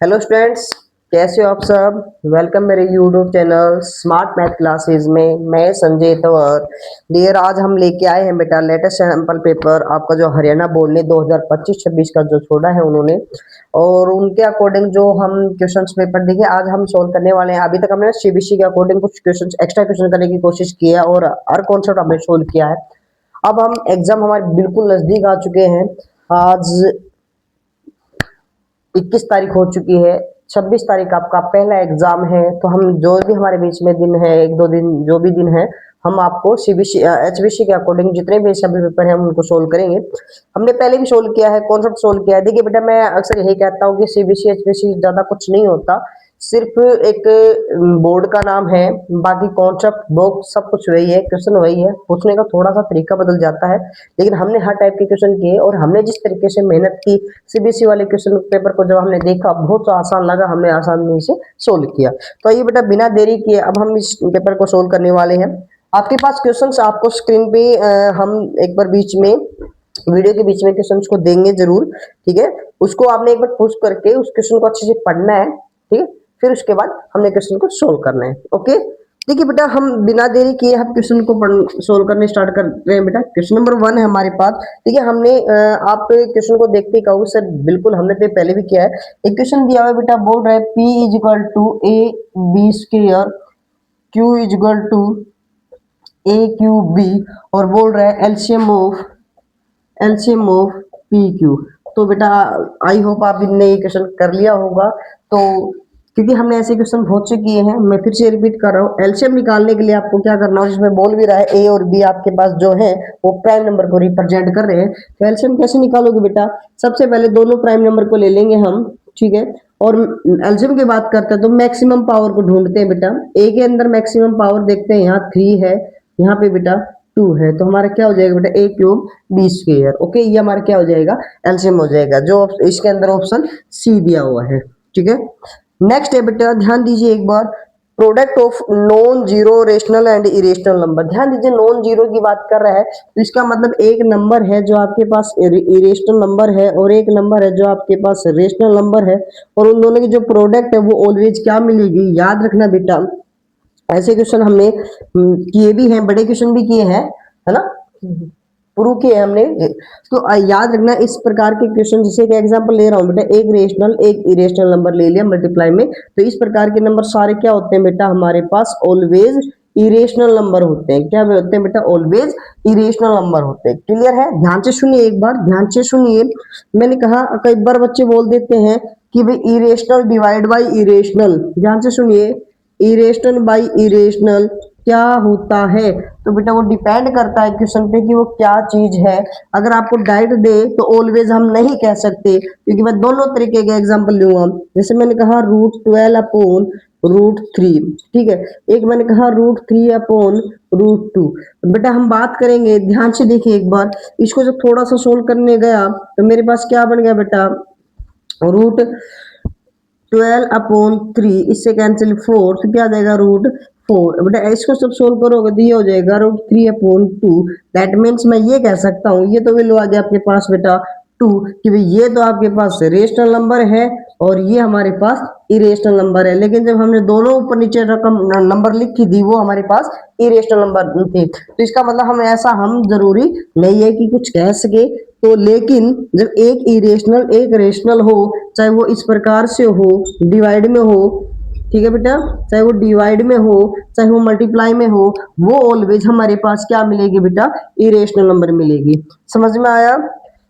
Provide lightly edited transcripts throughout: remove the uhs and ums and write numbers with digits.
Hello students, कैसे हो आप सब। वेलकम मेरे YouTube channel smart math classes में। मैं संजय तंवर। डियर, आज हम लेके आए हैं बेटा लेटेस्ट सैंपल पेपर आपका जो हरियाणा बोर्ड ने 2025-26 का जो छोड़ा है उन्होंने, और उनके अकॉर्डिंग जो हम क्वेश्चंस पेपर देखे आज हम सोल्व करने वाले हैं। अभी तक हमने सीबीएसई के अकॉर्डिंग कुछ क्वेश्चंस एक्स्ट्रा क्वेश्चन करने की कोशिश की है और हर कॉन्सेप्ट हमने सोल्व किया है। अब हम एग्जाम हमारे बिल्कुल नजदीक आ चुके हैं। आज 21 तारीख हो चुकी है। 26 तारीख आपका पहला एग्जाम है, तो हम जो भी हमारे बीच में दिन है, एक दो दिन जो भी दिन है, हम आपको सीबीएसई एचबीसी के अकॉर्डिंग जितने भी सभी पेपर हैं हम उनको सोल्व करेंगे। हमने पहले भी सोल्व किया है, कॉन्सेप्ट सोल्व किया है। देखिए बेटा, मैं अक्सर यही कहता हूँ कि सीबीएसई एचबीसी ज्यादा कुछ नहीं होता, सिर्फ एक बोर्ड का नाम है। बाकी कॉन्सेप्ट बुक सब कुछ वही है, क्वेश्चन वही है, पूछने का थोड़ा सा तरीका बदल जाता है। लेकिन हमने हर टाइप के क्वेश्चन किए और हमने जिस तरीके से मेहनत की, सीबीएसई वाले क्वेश्चन पेपर को जब हमने देखा बहुत आसान लगा, हमने आसानी से सोल्व किया। तो ये बेटा बिना देरी किए अब हम इस पेपर को सोल्व करने वाले हैं। आपके पास क्वेश्चंस आपको स्क्रीन पे हम एक बार बीच में वीडियो के बीच में क्वेश्चंस को देंगे जरूर, ठीक है। उसको आपने एक बार पुश करके उस क्वेश्चन को अच्छे से पढ़ना है, ठीक है। फिर उसके बाद हमने क्वेश्चन को सोल्व करना है, ओके। देखिए बेटा, हम बिना देरी किए हम क्वेश्चन को सोल्व करने स्टार्ट कर रहे हैं। बेटा क्वेश्चन नंबर 1 है हमारे पास, ठीक है। हमने आप क्वेश्चन को देखते ही कहोगे सर बिल्कुल हमने तो पहले भी किया है। एक क्वेश्चन दिया हुआ है बेटा, बोल रहा है P is equal to A B square, Q is equal to A Q B, और बोल रहा है एलसीएम ऑफ पी क्यू। तो बेटा आई होप आपने ये क्वेश्चन कर लिया होगा। तो क्योंकि हमने ऐसे क्वेश्चन बहुत से किए हैं, मैं फिर से रिपीट कर रहा हूँ। एलसीएम निकालने के लिए आपको क्या करना है, जिसमें बोल भी रहा है ए और बी आपके पास जो है वो प्राइम नंबर को रिप्रेजेंट कर रहे हैं। तो एलसीएम कैसे निकालोगे बेटा, सबसे पहले दोनों प्राइम नंबर को ले लेंगे हम, ठीक है। और एलसीएम की बात करते हैं तो मैक्सिमम पावर को ढूंढते हैं बेटा। ए के अंदर मैक्सिमम पावर देखते हैं, यहाँ 3 है, यहाँ पे बेटा 2 है। तो हमारा क्या हो जाएगा बेटा, ए क्यूब बी स्क्वायर। ओके, ये हमारा क्या हो जाएगा, एलसीएम हो जाएगा, जो इसके अंदर ऑप्शन सी दिया हुआ है, ठीक है। नेक्स्ट है बेटा, ध्यान दीजिए एक बार, product of non zero rational and irrational number. ध्यान दीजिए, नॉन जीरो की बात कर रहा है तो इसका मतलब एक नंबर है जो आपके पास इरेशनल नंबर है और एक नंबर है जो आपके पास रेशनल नंबर है, और उन दोनों की जो प्रोडक्ट है वो ऑलवेज क्या मिलेगी, याद रखना बेटा। ऐसे क्वेश्चन हमने किए भी हैं, बड़े क्वेश्चन भी किए हैं, है ना, प्रूव किए हैं हमने। तो याद रखना इस प्रकार के क्वेश्चन, जैसे कि एग्जांपल ले रहा हूं बेटा, एक रेशनल एक इरेशनल नंबर ले लिया मल्टीप्लाई में, तो इस प्रकार के नंबर सारे क्या होते हैं बेटा, हमारे पास ऑलवेज इरेशनल नंबर होते हैं। क्या होते हैं बेटा, ऑलवेज इरेशनल नंबर होते हैं। क्लियर है, ध्यान से सुनिए एक बार, ध्यान से सुनिए। मैंने कहा कई बार बच्चे बोल देते हैं कि भाई इरेशनल डिवाइड बाई इरेशनल, ध्यान से सुनिए, इरेशनल बाई इरेशनल क्या होता है। तो बेटा वो डिपेंड करता है क्वेश्चन पे कि वो क्या चीज है। अगर आपको डाइट दे तो ऑलवेज हम नहीं कह सकते, क्योंकि मैं दोनों तरीके के एग्जांपल लूंगा। जैसे मैंने कहा √12 अपॉन √3, ठीक है। एक मैंने कहा √3 अपॉन √2। बेटा हम बात करेंगे, ध्यान से देखिए एक बार, इसको जब थोड़ा सा सोल्व करने गया तो मेरे पास क्या बन गया बेटा, √12 अपॉन 3, इससे कैंसिल 4, तो क्या आ जाएगा √4। बेटा इसको सब सोल्व करोगे तो ये हो जाएगा √3/2। दैट मीन्स मैं ये कह सकता हूँ, ये तो वैल्यू आ गया आपके पास बेटा 2, कि भाई ये तो आपके पास रेशनल नंबर है और ये हमारे पास इरेशनल नंबर है। लेकिन जब हमने दोनों ऊपर नीचे रकम नंबर लिखी थी वो हमारे पास इरेशनल नंबर थे। तो इसका मतलब हम ऐसा, हम जरूरी नहीं है कि कुछ कह सके। तो लेकिन जब एक इरेशनल एक रेशनल हो, चाहे वो इस प्रकार से हो, डिवाइड में हो, ठीक है बेटा, चाहे वो डिवाइड में हो चाहे वो मल्टीप्लाई में हो, वो ऑलवेज हमारे पास क्या मिलेगी बेटा, इरेशनल नंबर मिलेगी। समझ में आया,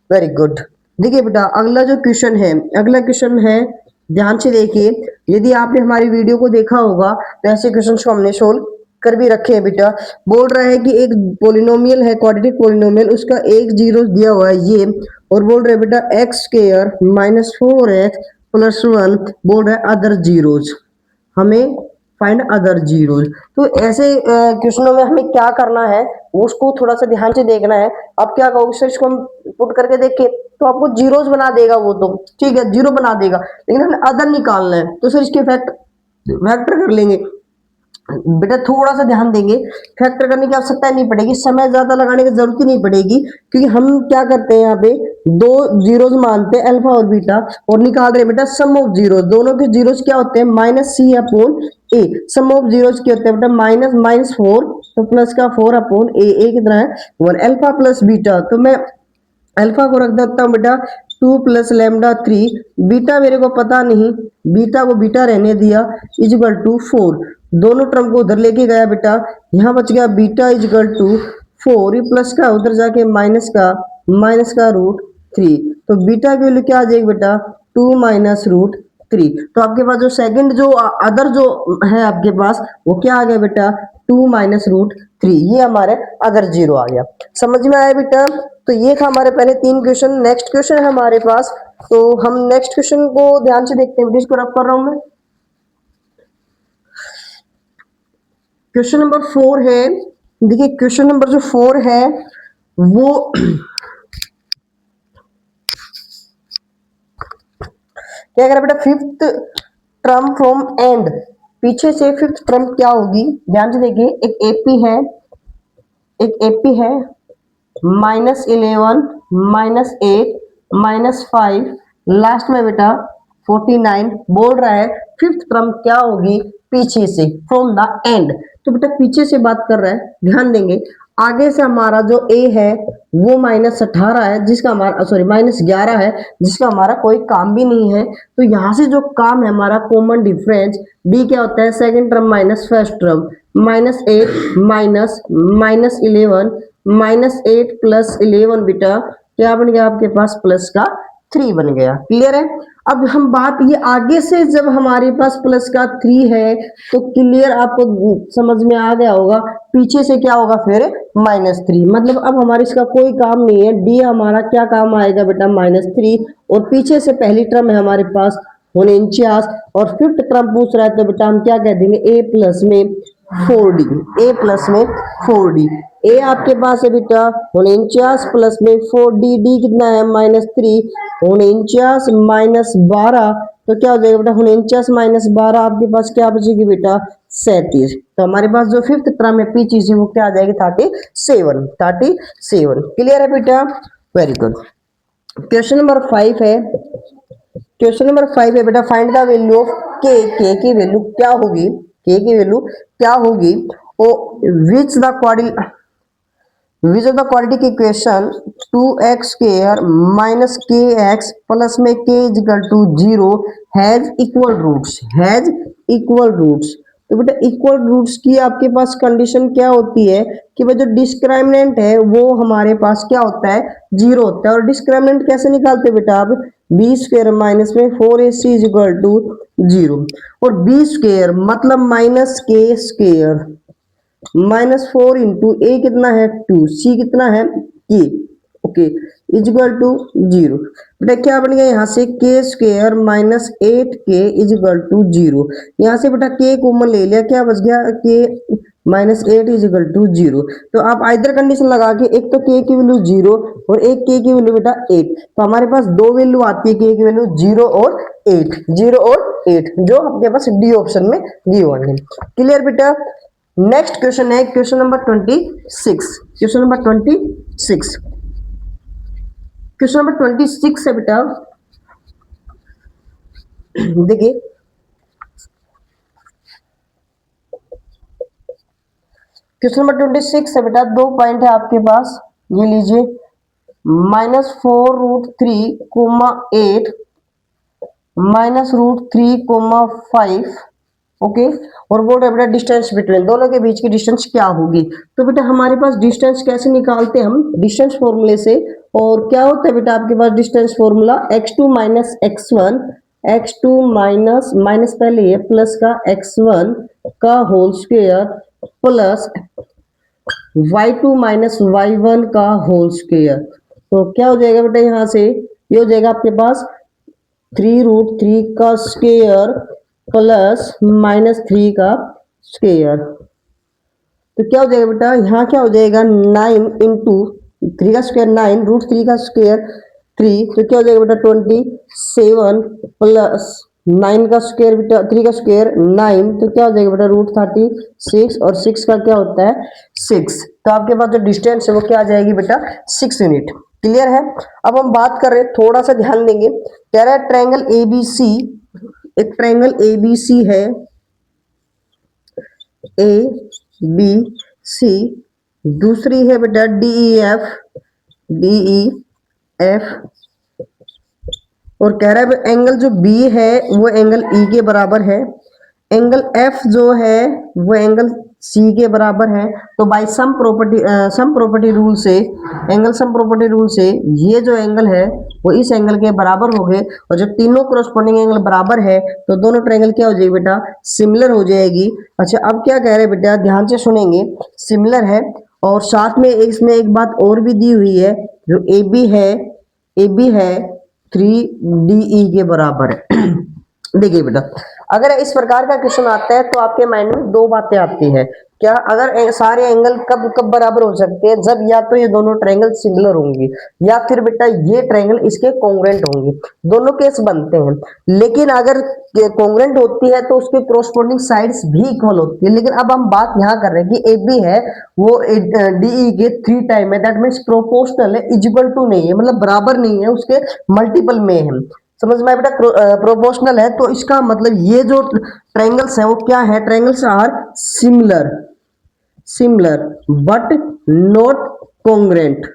वेरी गुड। देखिए बेटा अगला जो क्वेश्चन है, अगला क्वेश्चन है, ध्यान से देखिए। यदि आपने हमारी वीडियो को देखा होगा तो ऐसे क्वेश्चन को हमने सोल्व कर भी रखे हैं बेटा। बोल रहा है कि एक पोलिनोमियल है, क्वाड्रेटिक पोलिनोमियल, उसका एक जीरो दिया हुआ है ये, और बोल रहे बेटा x² -4x +1, बोल रहा है अदर जीरोज, हमें फाइंड अदर जीरोज। तो ऐसे क्वेश्चनों में हमें क्या करना है उसको थोड़ा सा ध्यान से देखना है। आप क्या कहोगे सर, इसको हम पुट करके देखें, तो आपको जीरोज बना देगा वो, तो ठीक है जीरो बना देगा, लेकिन हमें अदर निकालना है, तो सर इसके फैक्टर कर लेंगे। बेटा थोड़ा सा ध्यान देंगे, फैक्टर करने की आवश्यकता नहीं पड़ेगी, समय ज्यादा लगाने की जरूरत ही नहीं पड़ेगी, क्योंकि हम क्या करते हैं यहाँ पे दो जीरोस मानते हैं अल्फा और बीटा, और निकाल रहे हैं बेटा सम ऑफ जीरो, दोनों के जीरोस क्या होते हैं minus C upon A, sum of zeros क्या होते हैं बेटा माइनस माइनस फोर, तो प्लस का फोर अपॉन ए कितना है वन, अल्फा प्लस बीटा, तो मैं अल्फा को रख देता हूँ बेटा two plus lambda three, beta मेरे को पता नहीं, बीटा को बीटा रहने दिया, इजगल टू फोर, दोनों टर्म को उधर लेके गया बेटा, यहाँ बच गया बीटा इजगल टू फोर, ये प्लस का उधर जाके माइनस का रूट थ्री, तो बीटा की वैल्यू क्या आ जाएगी बेटा टू माइनस रूट थ्री, तो आपके पास जो सेकंड जो अदर जो है आपके पास वो क्या आ गया बेटा टू माइनस रूट थ्री, ये हमारे अदर जीरो आ गया, समझ में आया बेटा। तो ये था हमारे पहले तीन क्वेश्चन, नेक्स्ट क्वेश्चन है हमारे पास, तो हम नेक्स्ट क्वेश्चन को ध्यान से देखते हैं, इसको रफ कर रहा हूं मैं। क्वेश्चन नंबर फोर है, देखिए क्वेश्चन नंबर जो फोर है वो क्या कह रहा है बेटा फिफ्थ टर्म फ्रॉम एंड, पीछे से फिफ्थ टर्म क्या होगी, ध्यान से देखिए, एक एपी है माइनस 11 माइनस 8 माइनस 5, लास्ट में बेटा 49, बोल रहा है फिफ्थ टर्म क्या होगी पीछे से फ्रॉम द एंड, तो बेटा पीछे से बात कर रहा है, ध्यान देंगे, आगे से हमारा जो ए है वो माइनस 18 है, जिसका हमारा सॉरी माइनस 11 है, जिसका हमारा कोई काम भी नहीं है, तो यहां से जो काम है हमारा कॉमन डिफरेंस डी क्या होता है second term minus first term, minus 8 minus minus 11 minus 8 plus 11 बेटा क्या बन गया आपके पास प्लस का 3 बन गया, क्लियर है। अब हम बात ये आगे से जब हमारे पास प्लस का 3 है तो क्लियर आपको समझ में आ गया होगा, पीछे से क्या होगा फिर माइनस 3, मतलब अब हमारे इसका कोई काम नहीं है, डी हमारा क्या काम आएगा बेटा माइनस 3, और पीछे से पहली टर्म है हमारे पास 49, और फिफ्थ टर्म पूछ रहा है तो बेटा हम क्या कह देंगे ए प्लस में 4d, ए प्लस में 4d, ए आपके पास है बेटा 49 प्लस में 4d, डी कितना है माइनस 3, 49 माइनस 12, तो क्या हो जाएगा बेटा 49 माइनस 12 आपके पास क्या बचेगी बेटा 37, तो हमारे पास जो फिफ्थ टर्म है पी चीज वो क्या आ जाएगी 37, क्लियर है बेटा, वेरी गुड। क्वेश्चन नंबर 5 है, क्वेश्चन नंबर 5 है बेटा फाइंड द वैल्यू ऑफ के की वैल्यू क्या होगी, के की वैल्यू क्या होगी, विच द क्वाड्रेटिक की equation 2x square minus K X plus में k equal to 0 has equal roots, तो बेटा इक्वल रूट्स की आपके पास कंडीशन क्या होती है कि भाई जो डिस्क्रिमिनेंट है वो हमारे पास क्या होता है जीरो होता है, और डिस्क्रिमिनेंट कैसे निकालते बेटा आप बी स्क्वायर माइनस में 4ac इज इक्वल टू 0, और बी स्क्वायर मतलब माइनस के स्क्वायर माइनस 4 इंटू ए कितना है 2, सी कितना है के, ओके इज इक्वल टू 0, बेटा क्या बन गया यहाँ से K square minus 8k is equal to 0, यहाँ से बेटा के कॉमन ले लिया, क्या बच गया के माइनस 8 इज इक्वल टू 0, तो आप आइदर कंडीशन लगा के एक तो के की वैल्यू 0 और एक के की वैल्यू बेटा 8, तो हमारे पास दो वैल्यू आती है के की वैल्यू 0 और 8 जो आपके पास डी ऑप्शन में गिवन है, क्लियर बेटा। नेक्स्ट क्वेश्चन है question number 26, question number 26, question number 26 है बेटा, देखिए क्वेश्चन नंबर 26 है बेटा, दो पॉइंट है आपके पास, ये लीजिए -4√3, 8 -√3, 5, ओके और बोल रहा है बेटा डिस्टेंस बिटवीन दोनों के बीच की डिस्टेंस क्या होगी, तो बेटा हमारे पास डिस्टेंस कैसे निकालते हैं हम डिस्टेंस फॉर्मूले से, और क्या होता है बेटा आपके पास distance formula x2 minus x1, x2 minus minus पहले है प्लस का x1 का whole square plus y2 minus y1 का होल स्क्वायर, तो क्या हो जाएगा बेटा यहाँ से ये हो जाएगा आपके पास 3√3 का स्क्वायर प्लस -3 का स्क्वायर, तो क्या हो जाएगा बेटा यहाँ क्या हो जाएगा 9 इंटू 3 का स्क्वायर 9 √3 का स्क्वायर 3, तो क्या हो जाएगा बेटा 27 प्लस 9 का स्क्वायर बेटा, 3 का स्क्वायर 9, तो क्या हो जाएगा बेटा √36, और 6 का क्या होता है 6, तो आपके पास जो डिस्टेंस है वो क्या आ जाएगी बेटा 6 यूनिट। क्लियर है। अब हम बात कर रहे हैं, थोड़ा सा ध्यान देंगे, कह रहा है ट्रायंगल एबीसी, एक ट्रायंगल एबीसी है, ए बी सी, दूसरी है बेटा डी ई एफ, और कह रहा है एंगल जो बी है वो एंगल ई के बराबर है, एंगल एफ जो है वो एंगल सी के बराबर है। तो बाय सम प्रॉपर्टी रूल से, एंगल सम प्रॉपर्टी रूल से ये जो एंगल है वो इस एंगल के बराबर हो गए, और जब तीनों करस्पॉन्डिंग एंगल बराबर है तो दोनों ट्रायंगल क्या हो जाएगी बेटा सिमिलर हो जाएगी। अच्छा अब क्या कह रहे हैं बेटा, ध्यान से सुनेंगे, सिमिलर है, और साथ में इसमें एक बात और भी दी हुई है, जो ए बी है 3DE के बराबर है। देखिए बेटा, अगर इस प्रकार का क्वेश्चन आता है तो आपके माइंड में दो बातें आती है, क्या अगर सारे एंगल कब कब बराबर हो सकते हैं, जब या तो ये दोनों ट्रायंगल सिमिलर होंगे, या फिर बेटा ये ट्रायंगल इसके कॉन्ग्रुएंट होंगे, दोनों केस बनते हैं। लेकिन अगर कॉन्ग्रुएंट होती है तो उसके कोरस्पॉन्डिंग साइड्स भी इक्वल होती है। लेकिन अब हम बात यहाँ कर रहे हैं कि ए बी है वो डीई के 3 टाइम है, दैट मीन्स प्रोपोर्शनल है, इक्वल टू नहीं है, मतलब बराबर नहीं है, उसके मल्टीपल में है। समझ में आया बेटा, प्रोपोर्शनल है, तो इसका मतलब ये जो ट्रायंगल्स है वो क्या है, triangles are similar, similar but not congruent,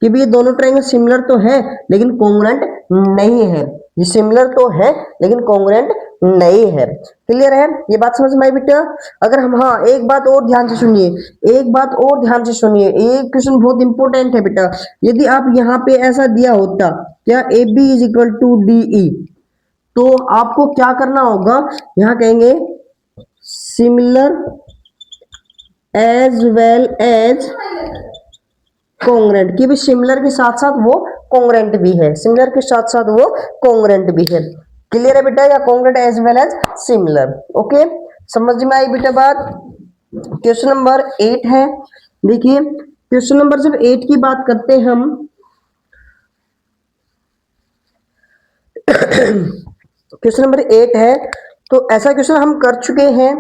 कि भी ये दोनों ट्रायंगल सिमिलर तो है लेकिन कॉन्ग्रुएंट नहीं है, ये सिमिलर तो है लेकिन कॉन्ग्रुएंट नहीं है। क्लियर है, ये बात समझ में आई बेटा। अगर हम, हाँ एक बात और ध्यान से सुनिए, एक बात और ध्यान से सुनिए, एक क्वेश्चन बहुत इंपॉर्टेंट है बेटा, यदि आप यहाँ पे ऐसा दिया होता क्या A B is equal to D E, तो आपको क्या करना होगा, यहाँ कहेंगे similar as well as congruent, कि भी सिमिलर के साथ साथ वो कॉन्ग्रुएंट भी है, सिमिलर के साथ साथ वो कॉन्ग्रुएंट भी है। क्लियर है बेटा, या congruent as well as similar. Okay, समझ में आई बेटा बात। क्वेश्चन नंबर 8 है, देखिए क्वेश्चन नंबर जब 8 की बात करते हैं हम, क्वेश्चन नंबर 8 है, तो ऐसा क्वेश्चन हम कर चुके हैं,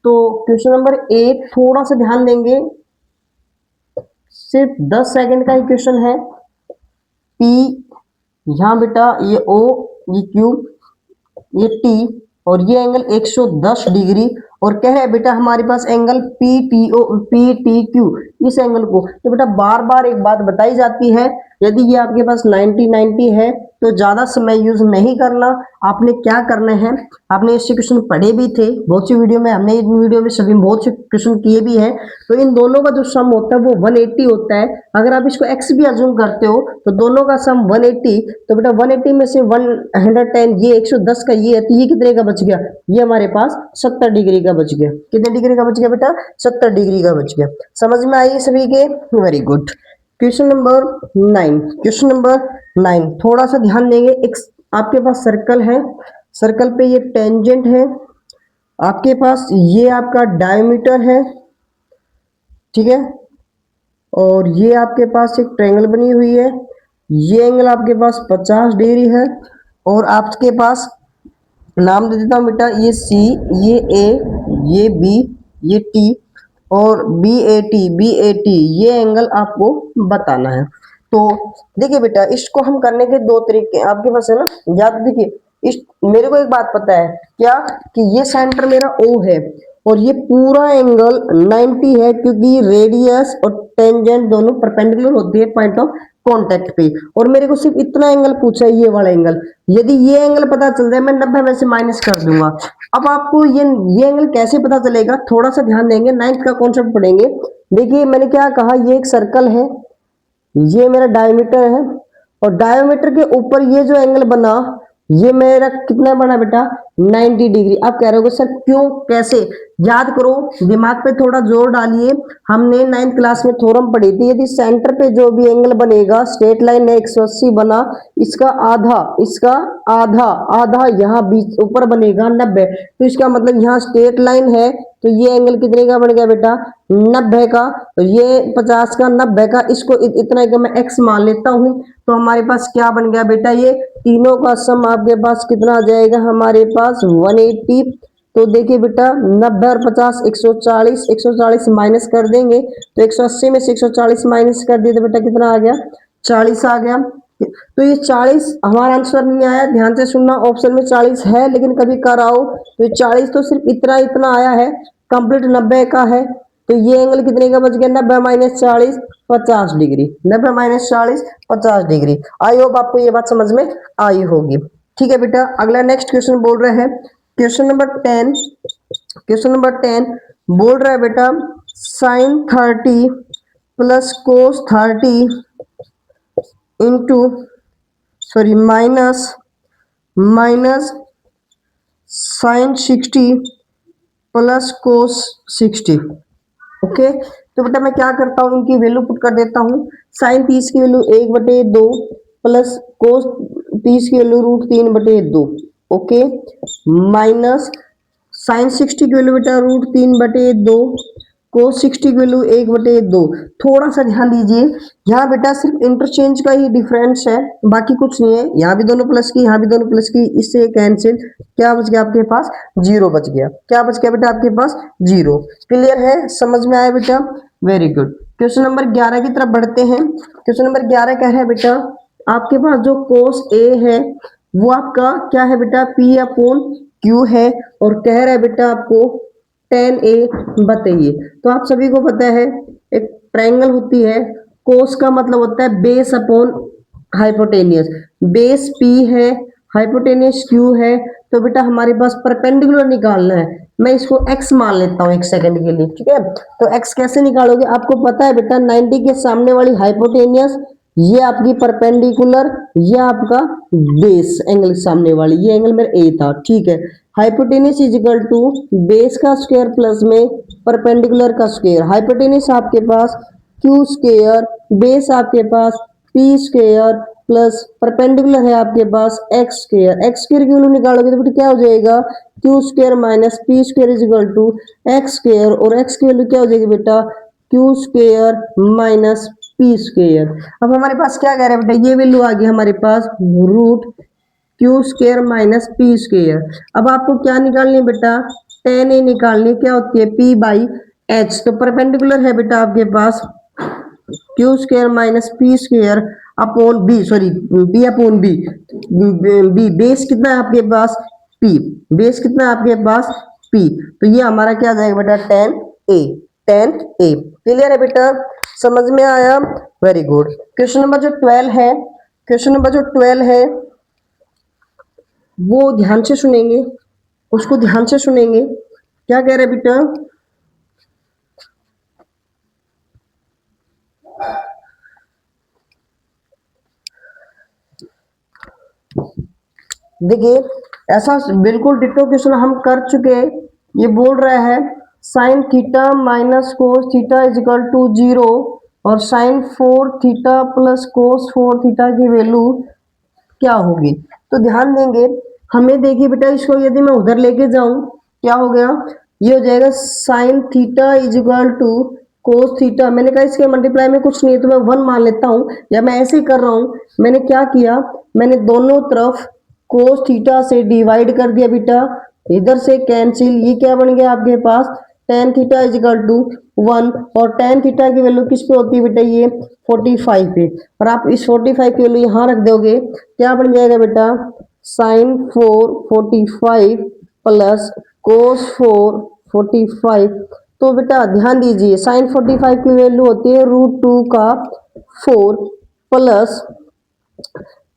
तो क्वेश्चन नंबर 8 थोड़ा सा ध्यान देंगे, सिर्फ 10 सेकंड का ही क्वेश्चन है। पी, यहां बेटा ये ओ, ये क्यू, ये टी, और ये एंगल 110 डिग्री, और क्या है बेटा हमारे पास एंगल पी टी क्यू, इस एंगल को, तो बेटा बार बार एक बात बताई जाती है, यदि ये आपके पास 90-90 है तो ज्यादा समय यूज नहीं करना, आपने क्या करना है, आपने इससे क्वेश्चन पढ़े भी थे बहुत सी वीडियो में, हमने इन वीडियो में सभी बहुत से क्वेश्चन किए भी हैं, तो इन दोनों का जो सम होता है वो 180 होता है। अगर आप इसको x भी अज्यूम करते हो तो दोनों का सम 180, तो बेटा 180 में से 110, ये 110 का ये है, तो ये कितने का बच गया, ये हमारे पास 70 डिग्री का बच गया। कितने डिग्री का बच गया बेटा, 70 डिग्री का बच गया। समझ में आई सभी के, very good. Question number 9, question number 9 थोड़ा सा ध्यान देंगे, एक आपके पास सर्कल है, सर्कल पे ये टेंजेंट है, आपके पास ये आपका डायमीटर है, ठीक है, और ये आपके पास एक ट्रायंगल बनी हुई है, ये एंगल आपके पास 50 डिग्री है, और आपके पास नाम दे देता हूं बेटा, ये सी, ये ए, ये बी, ये टी, और बी ए टी, ये एंगल आपको बताना है। तो देखिए बेटा, इसको हम करने के दो तरीके आपके पास है ना, या तो देखिए इस, मेरे को एक बात पता है क्या, कि ये सेंटर मेरा ओ है, और ये पूरा एंगल 90 है, क्योंकि रेडियस और टेंजेंट दोनों परपेंडिकुलर होती है पॉइंट ऑफ कांटेक्ट पे, और मेरे को सिर्फ इतना एंगल पूछा है, ये वाला एंगल, यदि ये एंगल पता चल जाए मैं 90 में से माइनस कर दूंगा। अब आपको ये एंगल कैसे पता चलेगा, थोड़ा सा ध्यान देंगे, 9th का कॉन्सेप्ट पढ़ेंगे। देखिए मैंने क्या कहा, ये एक सर्कल है, ये मेरा डायमीटर है, और डायमीटर के ऊपर ये जो एंगल बना, ये मेरा कितना बना बेटा 90 डिग्री। आप कह रहे हो सर क्यों, कैसे, याद करो, दिमाग पे थोड़ा जोर डालिए, हमने 9th क्लास में थ्योरम पढ़ी थी, यदि सेंटर पे जो भी एंगल बनेगा, स्ट्रेट लाइन है 180 बना, इसका आधा, इसका आधा, आधा यहाँ बीच ऊपर बनेगा 90, तो इसका मतलब यहाँ स्ट्रेट लाइन है, तो ये एंगल कितने का बन गया बेटा 90 का। तो ये 50 का 90 का, इसको इतना का मैं x मान लेता हूँ। तो हमारे पास क्या बन गया बेटा, ये तीनों का सम आपके पास कितना आ जाएगा हमारे पास 180। तो देखिए बेटा 90 और 50 140, 140 माइनस कर देंगे तो 180 में से 140 माइनस कर दिए तो बेटा कितना आ गया 40 आ गया। तो ये 40 हमारा आंसर नहीं आया, ध्यान से सुनना, ऑप्शन में 40 है लेकिन कभी कराओ तो ये 40 तो सिर्फ इतना इतना आया है, कंप्लीट 90 का है। तो ये एंगल कितने का बच गया 90 minus 40 50 degree, 90 minus 40 50 degree. I hope आपको ये बात समझ में आई होगी। ठीक है बेटा, अगला नेक्स्ट क्वेश्चन बोल रहे हैं क्वेश्चन नंबर 10। क्वेश्चन नंबर 10 बोल रहा है बेटा sine 30 plus cos 30 into sorry minus sine 60 plus cos 60। Okay, तो बेटा मैं क्या करता हूँ, इनकी वैल्यू पुट कर देता हूँ। साइन 30 की वैल्यू 1/2 प्लस कोस 30 की वैल्यू √3/2। ओके, माइनस साइन 60 की वैल्यू बेटा √3/2, कोस 60 की वैल्यू 1/2। थोड़ा सा ध्यान दीजिए, यहाँ बेटा सिर्फ इंटरचेंज का ही डिफरेंस है, बाकी कुछ नहीं है। यहाँ भी दोनों प्लस की, यहाँ भी दोनों प्लस की, इससे कैंसिल, क्या बच गया आपके पास 0 बच गया। क्या बच गया बेटा आपके पास 0। क्लियर है, समझ में आया बेटा, वेरी गुड। क्वेश्चन नंबर 11 की तरफ बढ़ते हैं। क्वेश्चन नंबर 11 क्या है बेटा, आपके पास जो कोस ए है वो आपका क्या है बेटा P/Q है, और कह रहा है बेटा आपको tan A बताइए। तो आप सभी को पता है एक ट्रायंगल होती है, कोस का मतलब होता है base upon hypotenuse, base P है, हाइपोटेनियस Q है। तो बेटा हमारे पास परपेंडिकुलर निकालना है, मैं इसको x मान लेता हूँ एक सेकंड के लिए। ठीक है, तो x कैसे निकालोगे, आपको पता है बेटा 90 के सामने वाली हाइपोटेनियस, ये आपकी परपेंडिकुलर, ये आपका बेस एंगल सामने वाली, ये एंगल मेरा ए था। ठीक है, hypotenuse is equal to base का स्क्वायर प्लस में परपेंडिकुलर का स्क्वायर। हाइपोटेनियस आपके पास क्यू स्क्वायर, बेस आपके पास पी स्क्वायर प्लस परपेंडिकुलर है आपके पास एक्स स्क्वायर। एक्स स्क्वायर की वैल्यू निकालोगे तो बेटा क्या हो जाएगा Q square minus P square is equal to X square, और एक्स की वैल्यू क्या हो जाएगी बेटा Q square minus P square. अब हमारे पास क्या कह रहे हैं बेटा, ये वैल्यू आ गई हमारे पास √Q² माइनस पी स्क्वायर। अब आपको क्या निकालनी है बेटा tan A निकालनी, क्या होती है P/H। तो परपेंडिकुलर है बेटा आपके पास Q² minus P square upon B, sorry B upon B. B base कितना है आपके पास P, बेस कितना है आपके पास P। तो ये हमारा क्या आ जाएगा बेटा tan A। क्लियर है बेटा, समझ में आया, वेरी गुड। क्वेश्चन नंबर जो 12 है, क्वेश्चन नंबर जो 12 है वो ध्यान से सुनेंगे, उसको ध्यान से सुनेंगे। क्या कह रहे बेटा, देखिए ऐसा बिल्कुल डिटो क्वेश्चन हम कर चुके। ये बोल रहा है sine theta minus cos theta is equal to 0 और sine 4 theta plus cos 4 theta की वैल्यू क्या होगी। तो ध्यान देंगे, हमें देखिए बेटा इसको यदि मैं उधर लेके जाऊं क्या हो गया, ये हो जाएगा sine theta is equal to cos theta. मैंने कहा इसके मल्टीप्लाई में कुछ नहीं है तो मैं 1 मान लेता हूं, या मैं ऐसे ही कर रहा हूं। मैंने क्या किया, मैंने दोनों तरफ कोस थीटा से डिवाइड कर दिया बेटा, इधर से कैंसिल, ये क्या बन गया आपके पास tan theta is equal to 1, और tan थीटा की वैल्यू किस पे होती है बेटा ये 45 पे, और आप इस 45 की वैल्यू यहाँ रख दोगे, क्या बन जाएगा बेटा साइन 4 45 प्लस कोस 4 45। तो बेटा ध्यान दीजिए साइन 45 की वैल्यू होती है √2 का 4 प्लस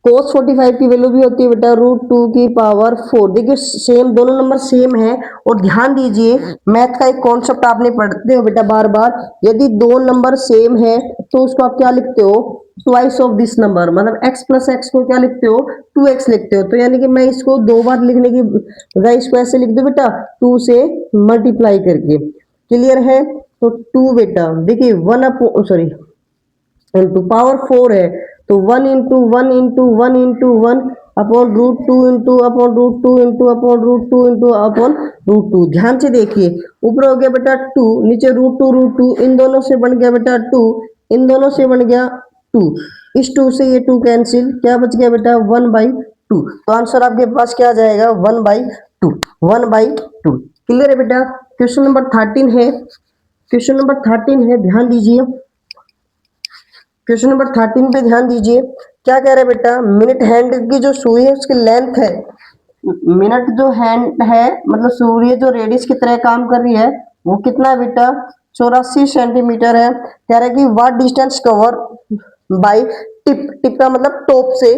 कोस 45 की वैल्यू भी होती है बेटा √2 की पावर 4। देखिए सेम, दोनों नंबर सेम है। और ध्यान दीजिए मैथ का एक कॉन्सेप्ट आपने पढ़ते हो बेटा बार बार, यदि दो नंबर सेम है तो उसको आप क्या लिखते हो ट्वाइस ऑफ दिस नंबर, मतलब x प्लस एक्स को क्या लिखते हो 2x लिखते हो। तो यानी कि मैं इसको दो बार लिखने की बजाय इसको ऐसे लिख दो बेटा 2 से मल्टीप्लाई करके। क्लियर है, तो 2 बेटा देखिए 1 अपॉन सॉरी इंटू पावर 4 है, तो 1 into 1 into 1 into 1 upon √2 into upon √2 into upon √2 into upon √2। ध्यान से देखिए, ऊपर हो गया बेटा 2, नीचे √2 इन दोनों से बन गया बेटा 2, इन दोनों से बन गया 2, इस 2 से ये 2 कैंसिल, क्या बच गया बेटा 1/2। तो आंसर आपके पास क्या आ जाएगा 1/2, 1/2। क्लियर है बेटा। क्वेश्चन नंबर 13 है, क्वेश्चन नंबर 13 है, ध्यान दीजिए, क्वेश्चन नंबर 13 पे ध्यान दीजिए। क्या कह रहे हैं बेटा, मिनट हैंड की जो सुई है उसकी लेंथ है, मिनट जो हैंड है मतलब सूर्य जो रेडियस की तरह काम कर रही है वो कितना है बेटा 84 सेंटीमीटर है। कह रहा है कि what distance cover by tip, tip का मतलब टॉप से,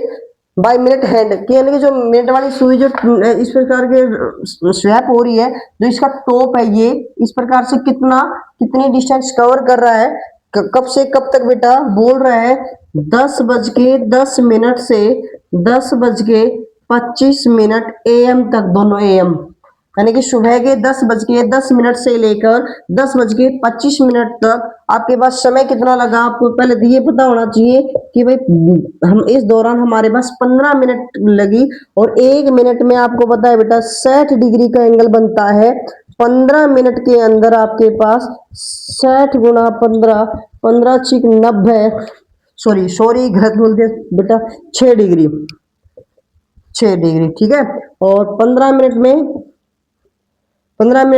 बाय मिनट हैंड कि यानी कि जो मिनट वाली सुई जो इस प्रकार के स्वैप हो रही है, जो इसका टॉप है ये इस प्रकार से कितना कितनी डिस्टेंस कवर कर रहा है, कब से कब तक बेटा बोल रहा है 10:10 से 10:25 AM तक, दोनों AM यानी कि सुबह के 10:10 से लेकर 10:25 तक आपके पास समय कितना लगा। आपको पहले तो ये पता होना चाहिए कि भाई हम इस दौरान हमारे पास 15 मिनट लगी, और 1 मिनट में आपको पता है बेटा 60 डिग्री का एंगल बनता है। 15 मिनट के अंदर आपके पास 60 गुणा 15, 15×6 = 90, सॉरी गलत बोल दिया बेटा, 6 डिग्री, 6 डिग्री, ठीक है। और 15 मिनट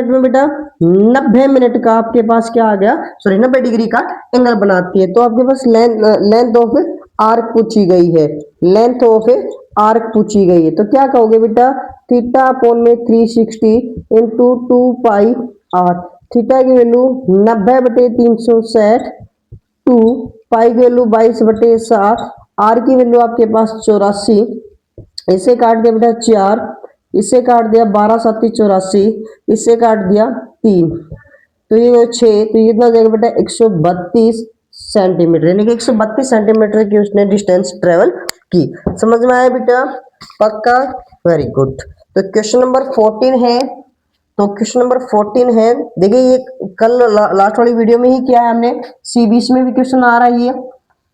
में बेटा 90 मिनट का आपके पास क्या आ गया, सॉरी 90 डिग्री का एंगल बनाती है। तो आपके पास लेंथ ऑफ आर्क पूछी गई है, लेंथ ऑफ आर्क पूछी गई है, तो क्या कहोगे बेटा थीटा अपॉन में 360 इंटू 2πr, थीटा की वैल्यू 90/360, 2 पाई की वैल्यू 22/7, आर की वैल्यू आपके पास 84, इसे काट दिया बेटा 4, इसे काट दिया 12×7 = 84, इसे काट दिया 3, तो ये 6, तो ये कितना जाएगा बेटा 132 सेंटीमीटर, यानी कि 132 सेंटीमीटर की उसने डिस्टेंस ट्रेवल की। समझ में आया बेटा, पक्का, वेरी गुड। तो क्वेश्चन नंबर 14 है, तो क्वेश्चन नंबर 14 है, देखिए ये कल लास्ट वाली वीडियो में ही किया है हमने, C20 में भी क्वेश्चन आ रही है।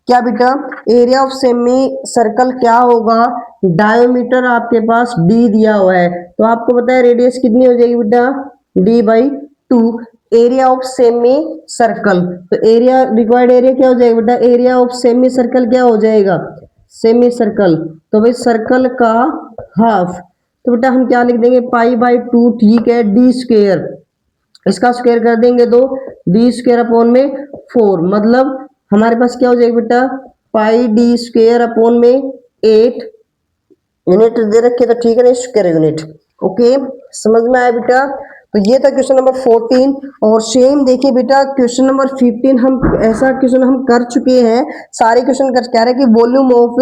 क्या बेटा एरिया ऑफ सेमी सर्कल क्या होगा, डायोमीटर आपके पास d दिया हुआ है, तो आपको पता है रेडियस कितनी हो जाएगी बेटा d/2, area of semi circle, तो एरिया रिक्वायर्ड एरिया क्या हो जाएगा बेटा, एरिया ऑफ सेमी सर्कल क्या हो जाएगा, सेमी सर्कल, तो भाई सर्कल का हाफ, तो बेटा हम क्या लिख देंगे π/2, ठीक है, d², इसका स्क्वायर कर देंगे तो d² अपॉन में 4, मतलब हमारे पास क्या हो जाएगा बेटा πd² अपॉन में 8, यूनिट दे रखे तो ठीक है ना, स्क्वायर यूनिट। ओके, समझ में आया बेटा। तो ये था क्वेश्चन नंबर 14, और सेम देखिए बेटा क्वेश्चन नंबर 15 हम ऐसा क्वेश्चन हम कर चुके हैं, सारे क्वेश्चन कर कह रहे हैं कि वॉल्यूम ऑफ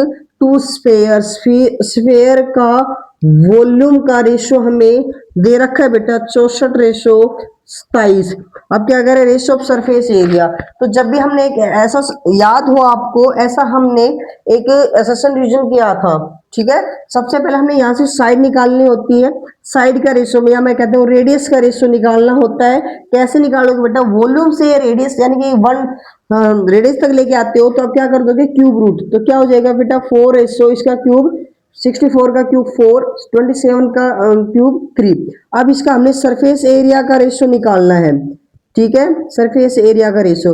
2 स्फेयर, स्फेयर का वॉल्यूम का रेशो हमें दे रखा है बेटा 64:27। अब क्या करें, रेशो ऑफ सरफेस एरिया, तो जब भी हमने एक ऐसा, याद हो आपको ऐसा हमने एक एसेशन रिवीजन किया था, ठीक है। सबसे पहले हमने यहाँ से साइड निकालनी होती है, साइड का रेशो में, या मैं कहता हूँ रेडियस का रेशो निकालना होता है। कैसे निकालोगे बेटा, वॉल्यूम से रेडियस यानी कि 1 रेडियस तक लेके आते हो, तो अब क्या कर दोगे क्यूब रूट, तो क्या हो जाएगा बेटा 4 इसका क्यूब, 64 का क्यूब 4, 27 का क्यूब 3। अब इसका हमने सरफेस एरिया का रेशो निकालना है, ठीक है, सरफेस एरिया का रेशो,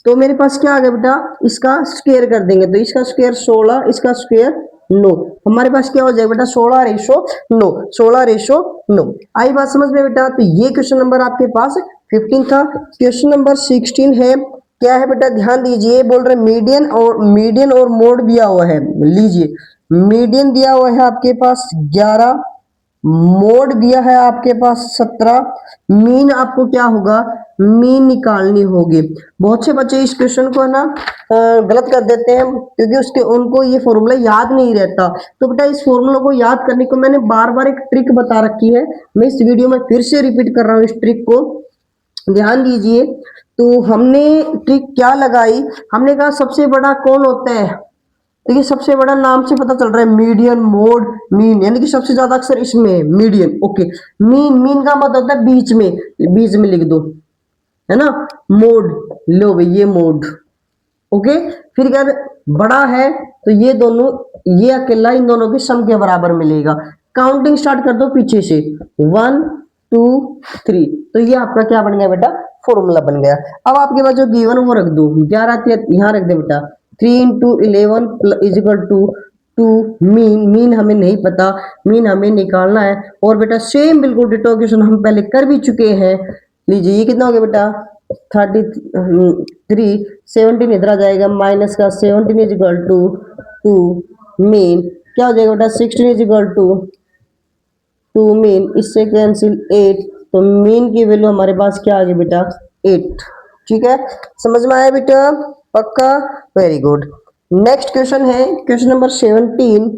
तो मेरे पास क्या आ गया बेटा, इसका स्क्वायर कर देंगे, तो इसका स्क्वायर 16, इसका स्क्वायर 9, हमारे पास क्या हो जाएगा बेटा 16:9, 16:9। आई बात समझ में बेटा। तो ये क्वेश्चन नंबर आपके पास 15 था। क्वेश्चन नंबर 16 है, क्या है बेटा ध्यान दीजिए, बोल रहे मीडियन और मोड दिया हुआ है, लीजिए मीडियन दिया हुआ है आपके पास 11, मोड दिया है आपके पास 17, मीन आपको क्या होगा, मीन निकालनी होगी। बहुत से बच्चे इस क्वेश्चन को ना गलत कर देते हैं, क्योंकि उनको ये फॉर्मूला याद नहीं रहता। तो बेटा इस फॉर्मूला को याद करने को मैंने बार बार एक ट्रिक बता रखी है, मैं इस वीडियो में फिर से रिपीट कर रहा हूँ इस ट्रिक को, ध्यान दीजिए। तो हमने ट्रिक क्या लगाई, हमने कहा सबसे बड़ा कौन होता है, देखिए सबसे बड़ा नाम से पता चल रहा है मीडियन, मोड, मीन, यानी कि सबसे ज्यादा अक्सर इसमें मीडियन। ओके, मीन का मतलब होता है बीच में लिख दो, है ना, मोड, लो भाई ये मोड, ओके, फिर क्या बड़ा है तो ये दोनों, ये अकेला इन दोनों की सम के बराबर मिलेगा। काउंटिंग स्टार्ट कर दो पीछे से, 1 2 3, तो ये आपका क्या बन गया बेटा, फॉर्मूला बन गया। अब आपके पास जो गिवन वो रख दो, 11 यहाँ रख दे बेटा, 3 into 11 is equal to 2, mean, mean हमें नहीं पता, मीन हमें निकालना है। और बेटा सेम बिल्कुल डिटो क्वेश्चन हम पहले कर भी चुके हैं। लीजिए ये कितना हो गया बेटा, 33, 17 इधर आ जाएगा, माइनस का 17 इज इक्वल टू 2, मीन क्या हो जाएगा बेटा, 16 इज इक्वल टू 2, मीन इससे कैंसिल 8, तो मीन की वैल्यू हमारे पास क्या आ गई बेटा, 8। ठीक है, समझ में आया बेटा, पक्का, वेरी गुड। नेक्स्ट क्वेश्चन है क्वेश्चन नंबर 17।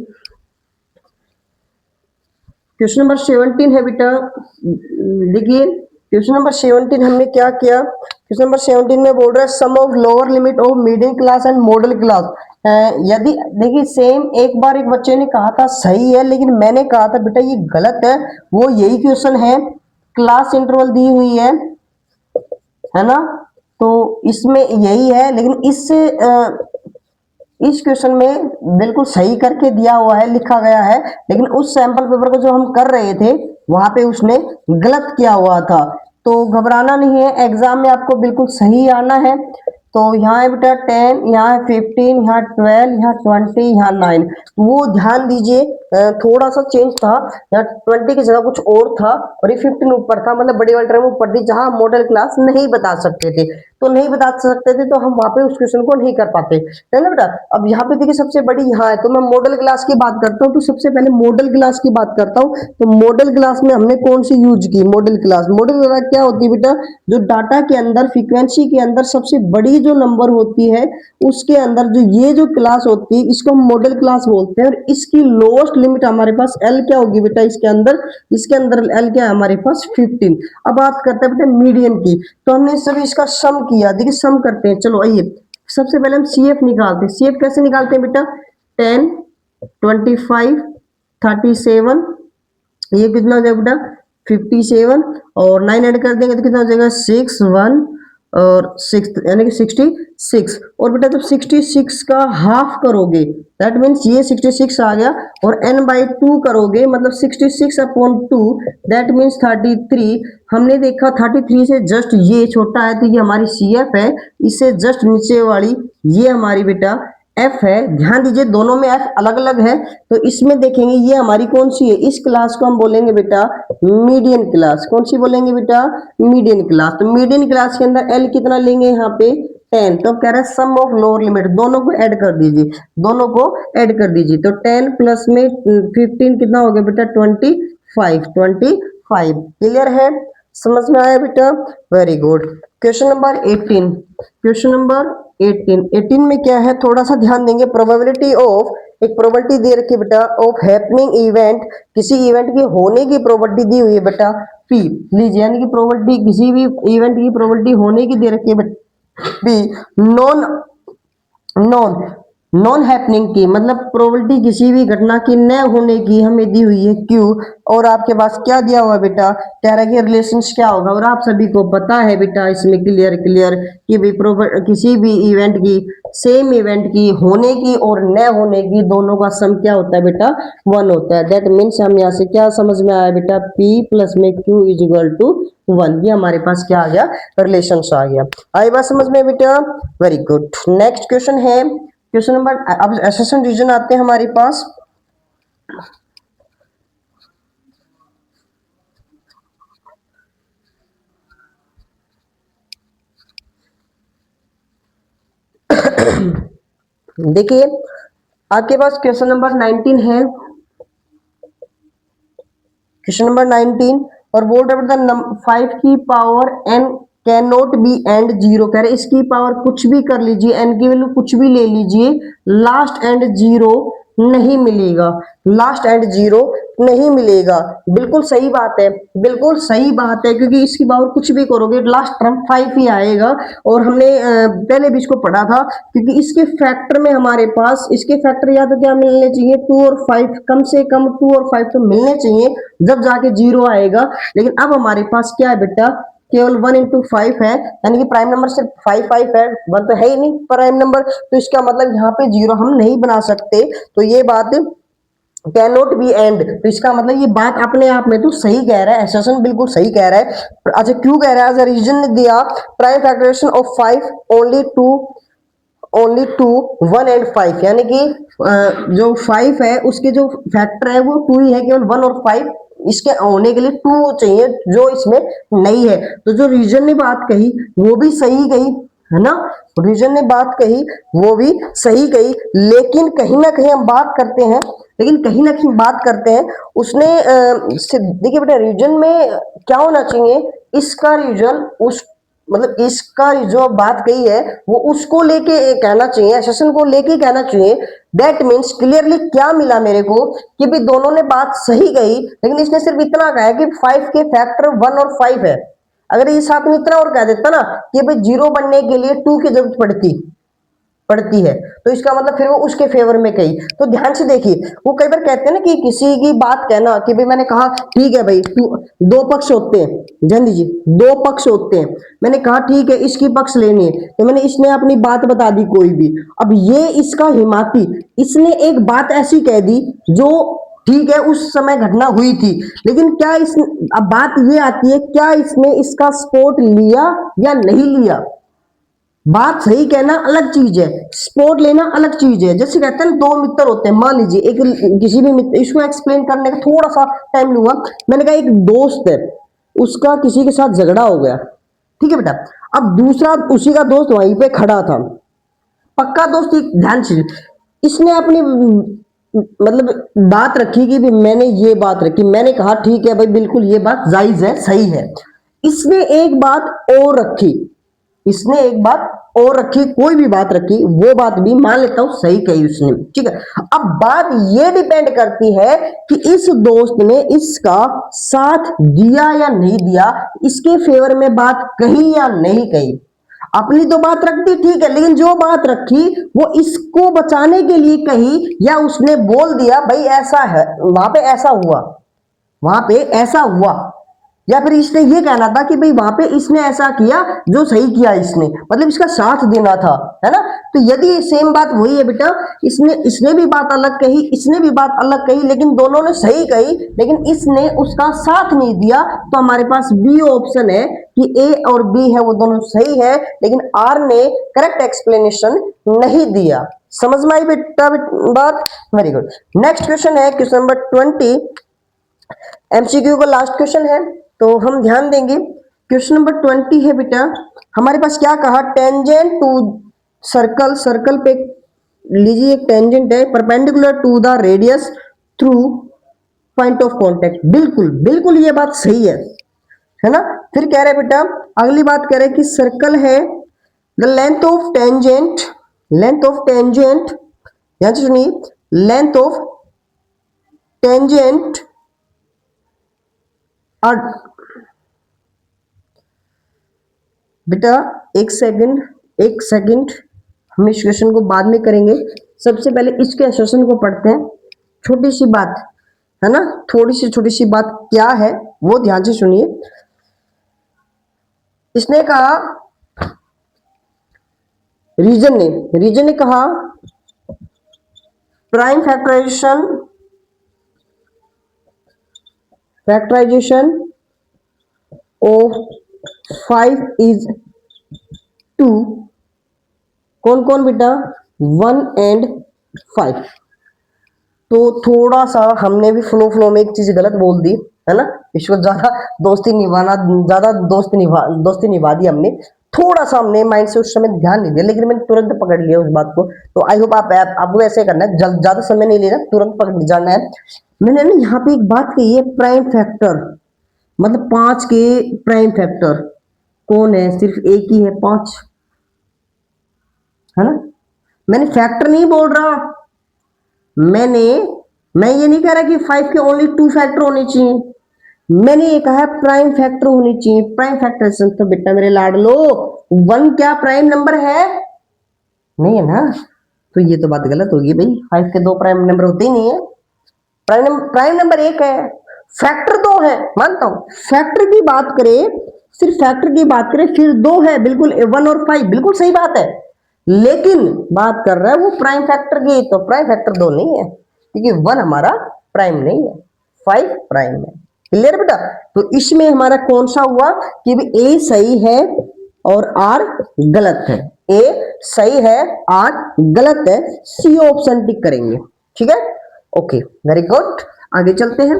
क्वेश्चन नंबर 17 है बेटा, देखिए क्वेश्चन नंबर 17 हमने क्या किया, क्वेश्चन नंबर 17 में बोल रहा है sum of lower limit of middle class and modal class. यदि देखिए सेम एक बार एक बच्चे ने कहा था सही है, लेकिन मैंने कहा था बेटा ये गलत है, वो यही क्वेश्चन है, क्लास इंटरवल दी हुई है ना, तो इसमें यही है, लेकिन इससे इस क्वेश्चन में बिल्कुल सही करके दिया हुआ है, लिखा गया है, लेकिन उस सैंपल पेपर को जो हम कर रहे थे वहां पे उसने गलत किया हुआ था। तो घबराना नहीं है, एग्जाम में आपको बिल्कुल सही आना है। तो यहाँ है बेटा 10, यहाँ है 15, यहाँ 12, यहाँ 20, यहाँ 9, वो ध्यान दीजिए, थोड़ा सा चेंज था, यहाँ 20 की जगह कुछ और था और ये 15 ऊपर था, मतलब बड़ी वाली टर्म ऊपर थी, जहां मॉडल क्लास नहीं बता सकते थे, तो नहीं बता सकते थे तो हम वहां पे उस क्वेश्चन को नहीं कर पाते, है ना बेटा। अब यहाँ पे देखिए सबसे बड़ी यहाँ है, तो मैं मॉडल क्लास की बात करता हूँ, तो सबसे पहले मॉडल क्लास की बात करता हूँ। तो मॉडल क्लास में हमने कौन सी यूज की, मॉडल क्लास, मॉडल क्लास क्या होती है बेटा, जो डाटा के अंदर फ्रीक्वेंसी के अंदर सबसे बड़ी जो नंबर होती है उसके अंदर जो ये जो क्लास होती है इसको हम मॉडल क्लास बोलते हैं, और इसकी लोएस्ट लिमिट हमारे पास एल क्या होगी बेटा, इसके अंदर एल क्या है हमारे पास 15। अब बात करते हैं बेटा मीडियन की, तो हमने सभी इसका सम किया, देखिए सम करते हैं, चलो आइए सबसे पहले हम सीएफ निकालते हैं। सीएफ कैसे निकालते हैं बेटा, 10, 25, 37, ये कितना हो जाएगा बेटा 57, और 9 ऐड कर देंगे तो कितना हो जाएगा 6, 1 और 6, यानी कि 66। और बेटा जब 66 का हाफ करोगे दैट मीन्स ये 66 आ गया, और n बाई 2 करोगे मतलब 66 अपॉन 2 दैट मीन्स 33। हमने देखा 33 से जस्ट ये छोटा है तो ये हमारी CF है, इससे जस्ट नीचे वाली ये हमारी बेटा एफ है। ध्यान दीजिए दोनों में एफ अलग अलग है, तो इसमें देखेंगे ये हमारी कौन सी है, इस क्लास को हम बोलेंगे बेटा मीडियन क्लास। कौन सी बोलेंगे बेटा, मीडियन क्लास। तो मीडियन क्लास के अंदर एल कितना लेंगे यहाँ पे 10, तो कह रहा है सम ऑफ लोअर लिमिट, दोनों को ऐड कर दीजिए, दोनों को ऐड कर दीजिए, तो 10 प्लस में 15 कितना हो गया बेटा 25। क्लियर है, समझ में आया बेटा, very good. Question number 18, question number 18 में क्या है, थोड़ा सा ध्यान देंगे, प्रोबेबिलिटी ऑफ, एक प्रोबेबिलिटी दे रखी है बेटा ऑफ हैपनिंग इवेंट, किसी इवेंट के होने की प्रोबेबिलिटी दी हुई है बेटा पी। लीजिए यानी कि प्रोबेबिलिटी, किसी भी इवेंट की प्रोबेबिलिटी होने की दे रखी है बेटा P, non non non happening की, मतलब प्रोबेबिलिटी किसी भी घटना की न होने की हमें दी हुई है क्यू, और आपके पास क्या दिया हुआ है बेटा, कह रहा है कि रिलेशंस क्या होगा, और आप सभी को पता है बेटा इसमें क्लियर क्लियर कि भाई किसी भी इवेंट की, सेम इवेंट की होने की और न होने की दोनों का सम क्या होता है बेटा 1 होता है। दैट मीन्स हम यहाँ से क्या समझ में आया बेटा, P प्लस में Q इज इक्वल टू 1, ये हमारे पास क्या आ गया, रिलेशन आ गया। आई बात समझ में बेटा, वेरी गुड। नेक्स्ट क्वेश्चन है क्वेश्चन नंबर, अब एसेशन रीजन आते हैं हमारे पास। देखिए आपके पास क्वेश्चन नंबर 19 है, क्वेश्चन नंबर 19, और बोल रहे द 5 की power n can not be and 0, कह रहे इसकी पावर कुछ भी कर लीजिए, n की वैल्यू कुछ भी ले लीजिए, लास्ट एंड 0 नहीं मिलेगा, लास्ट एंड 0 नहीं मिलेगा। बिल्कुल सही बात है, बिल्कुल सही बात है, क्योंकि इसकी पावर कुछ भी करोगे लास्ट टर्म 5 ही आएगा, और हमने पहले भी इसको पढ़ा था, क्योंकि इसके फैक्टर में हमारे पास, इसके फैक्टर या तो क्या मिलने चाहिए 2 और 5, कम से कम 2 और 5 तो मिलने चाहिए जब जाके 0 आएगा। लेकिन अब हमारे पास क्या है बेटा केवल 1 into 5 है, यानी कि प्राइम नंबर सिर्फ 5 है, 1 तो है ही नहीं प्राइम नंबर, तो इसका मतलब यहाँ पे 0 हम नहीं बना सकते, तो ये बात कैन नॉट बी एंड, तो इसका मतलब ये बात अपने आप में तो सही कह रहा है, एसेशन बिल्कुल सही कह रहा है। अच्छा क्यों कह रहा है, एज अ रीजन दिया prime factorisation of 5 only to 1 and 5, यानी कि जो 5 है उसके जो फैक्टर है वो 2 ही है, केवल 1 और 5 इसके होने के लिए 2 चाहिए, जो इसमें नहीं है। तो जो रीजन ने बात कही वो भी सही कही है ना, रीजन ने बात कही वो भी सही कही, लेकिन कहीं ना कहीं हम बात करते हैं, लेकिन कहीं ना कहीं बात करते हैं उसने देखिए बेटा रीजन में क्या होना चाहिए, इसका रीजन उस मतलब इसका जो बात कही है वो उसको लेके कहना चाहिए, एसेशन को लेके कहना चाहिए। दैट मीन्स क्लियरली क्या मिला मेरे को कि भी दोनों ने बात सही कही, लेकिन इसने सिर्फ इतना कहा है कि 5 के फैक्टर 1 और 5 है। अगर ये साथ में इतना और कह देता ना कि भाई 0 बनने के लिए 2 की जरूरत पड़ती है, तो इसका मतलब फिर वो उसके फेवर में कही। तो ध्यान से देखिए, वो कई बार कहते हैं ना कि किसी की बात कहना कि भाई मैंने कहा ठीक है भाई तू, दो पक्ष होते हैं, ध्यान दीजिए, दो पक्ष होते हैं, मैंने कहा ठीक है इसकी पक्ष लेनी है, तो मैंने इसने अपनी बात बता दी कोई भी, अब ये इसका हिमाती, इसने एक बात ऐसी कह दी जो ठीक है उस समय घटना हुई थी, लेकिन क्या इस अब बात ये आती है क्या इसने इसका सपोर्ट लिया या नहीं लिया। बात सही कहना अलग चीज है, सपोर्ट लेना अलग चीज है। जैसे कहते हैं दो मित्र होते हैं, मान लीजिए एक किसी भी मित्र, इसको एक्सप्लेन करने का थोड़ा सा टाइम लूंगा। मैंने कहा एक दोस्त है, उसका किसी के साथ झगड़ा हो गया, ठीक है बेटा, अब दूसरा उसी का दोस्त वहीं पे खड़ा था, पक्का दोस्त, ध्यान से, इसने अपनी मतलब बात रखी कि भी मैंने ये बात रखी, मैंने कहा ठीक है भाई बिल्कुल ये बात जायज है, सही है। इसने एक बात और रखी, इसने एक बात और रखी, कोई भी बात रखी, वो बात भी मान लेता हूं सही कही उसने, ठीक है। अब बात ये डिपेंड करती है कि इस दोस्त ने इसका साथ दिया या नहीं दिया, इसके फेवर में बात कही या नहीं कही। अपनी तो बात रख दी ठीक है, लेकिन जो बात रखी वो इसको बचाने के लिए कही, या उसने बोल दिया भाई ऐसा है, वहां पे ऐसा हुआ, वहां पे ऐसा हुआ, या फिर इसने ये कहना था कि भाई वहां पे इसने ऐसा किया जो सही किया इसने, मतलब इसका साथ देना था, है ना। तो यदि सेम बात वही है बेटा, इसने भी बात अलग कही, इसने भी बात अलग कही, लेकिन दोनों ने सही कही, लेकिन इसने उसका साथ नहीं दिया, तो हमारे पास बी ऑप्शन है कि ए और बी है वो दोनों सही है, लेकिन आर ने करेक्ट एक्सप्लेनेशन नहीं दिया। समझ में आई बेटा बात, वेरी गुड। नेक्स्ट क्वेश्चन है क्वेश्चन नंबर 20, एमसीक्यू का लास्ट क्वेश्चन है, तो हम ध्यान देंगे। क्वेश्चन नंबर 20 है बेटा, हमारे पास क्या कहा, टेंजेंट टू सर्कल, सर्कल पे लीजिए एक टेंजेंट है perpendicular to the radius through point of contact, बिल्कुल बिल्कुल ये बात सही है ना। फिर कह रहे बेटा, अगली बात कह रहे कि सर्कल है, the length of tangent, length of tangent, ध्यान से सुनिए, लेंथ ऑफ टेंजेंट और बेटा एक सेकंड, एक सेकंड, हम इस क्वेश्चन को बाद में करेंगे, सबसे पहले इसके एसेशन को पढ़ते हैं। छोटी सी बात है ना, थोड़ी सी छोटी सी बात क्या है वो ध्यान से सुनिए। इसने कहा, रीजन ने कहा प्राइम फैक्टराइजेशन ऑफ 5 इज 2, कौन कौन बेटा, 1 and 5। तो थोड़ा सा हमने भी फ्लो में एक चीज गलत बोल दी है ना, इसको ज्यादा दोस्ती निभा दी हमने, थोड़ा सा हमने माइंड से उस समय ध्यान नहीं दिया, लेकिन मैंने तुरंत पकड़ लिया उस बात को। तो आई होप आपको ऐसे करना है, ज्यादा समय नहीं लेना, तुरंत पकड़ जाना है। मैंने ना यहाँ पे एक बात कही है, प्राइम फैक्टर, मतलब 5 के प्राइम फैक्टर कौन है, सिर्फ एक ही है, 5 है ना। मैंने फैक्टर नहीं बोल रहा, मैं ये नहीं कह रहा कि 5 के ओनली 2 फैक्टर होने चाहिए, मैंने ये कहा प्राइम फैक्टर होने चाहिए। प्राइम फैक्टर तो बेटा मेरे लाडलो 1 क्या प्राइम नंबर है, नहीं है ना, तो ये तो बात गलत होगी भाई, 5 के 2 प्राइम नंबर होते ही नहीं है, प्राइम नंबर 1 है, फैक्टर 2 है, मानता हूं। फैक्टर की बात करें, सिर्फ फैक्टर की बात करें फिर दो है, बिल्कुल 1 और 5, बिल्कुल सही बात है। लेकिन बात कर रहा है वो प्राइम फैक्टर की, तो प्राइम फैक्टर दो नहीं है क्योंकि 1 हमारा प्राइम नहीं है, 5 प्राइम है। क्लियर बेटा? तो इसमें हमारा कौन सा हुआ कि ए सही है और आर गलत है, ए सही है, आर गलत है, सी ऑप्शन टिक करेंगे। ठीक है, ओके, वेरी गुड। आगे चलते हैं,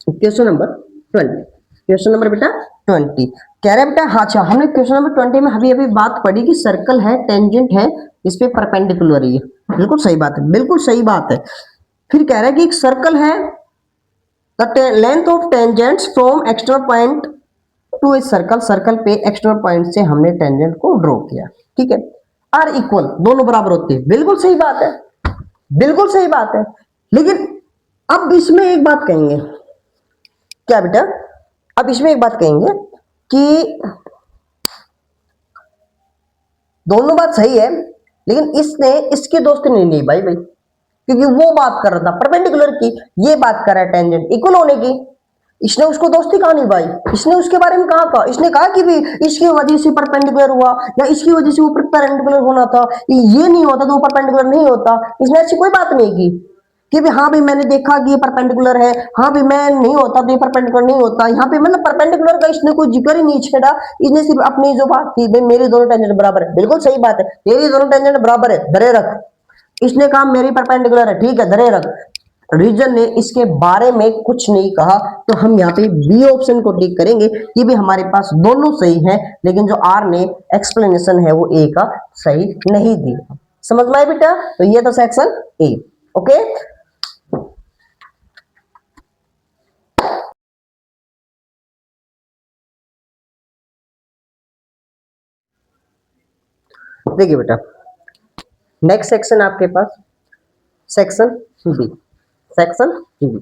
क्वेश्चन नंबर 20। क्वेश्चन नंबर बेटा 20 कह रहे हैं बेटा, हाँ अच्छा, हमने क्वेश्चन नंबर 20 में अभी अभी बात पढ़ी कि सर्कल है, टेंजेंट है, इस पे परपेंडिकुलर है, बिल्कुल सही बात है, बिल्कुल सही बात है। फिर कह रहा है कि एक सर्कल है, the length of tangents from external point two a circle, circle पे एक्सटर्नल पॉइंट से हमने टेंजेंट को ड्रॉ किया। ठीक है, आर इक्वल, दोनों बराबर होते हैं, बिल्कुल सही बात है, बिल्कुल सही बात है। लेकिन अब इसमें एक बात कहेंगे, क्या बेटा? अब इसमें एक बात कहेंगे कि दोनों बात सही है, लेकिन इसने इसकी दोस्ती नहीं ली भाई, क्योंकि वो बात कर रहा था परपेंडिकुलर की, ये बात कर रहा है टेंजेंट इक्वल होने की। इसने उसको दोस्ती कहा नहीं भाई, इसने उसके बारे में कहा, इसने कहा कि भी इसकी वजह से परपेंडिकुलर हुआ या इसकी वजह से वो परपेंडिकुलर होना था, ये नहीं होता तो वो परपेंडिकुलर नहीं होता, इसने ऐसी कोई बात नहीं की कि भी हाँ भाई मैंने देखा कि ये परपेंडिकुलर है, हाँ भाई मैं नहीं होता तो ये परपेंडिकुलर नहीं होता। यहाँ पे मतलब परपेंडिकुलर का इसने कोई जिक्र ही नहीं छेड़ा, इसने सिर्फ अपनी जो बात थी भाई मेरी दोनों टेंजेंट बराबर है, बिल्कुल सही बात है, तेरी दोनों टेंजेंट बराबर है, धरे रख। इसने कहा मेरी परपेंडिकुलर है, ठीक है, धरे रख। रीजन ने इसके बारे में कुछ नहीं कहा, तो हम यहाँ पे बी ऑप्शन को टिक करेंगे कि भी हमारे पास दोनों सही है, लेकिन जो आर ने एक्सप्लेनेशन है वो ए का सही नहीं दिया। समझ में आया बेटा? तो ये तो सेक्शन ए। ओके, देखिए बेटा, नेक्स्ट सेक्शन आपके पास सेक्शन बी, सेक्शन बी।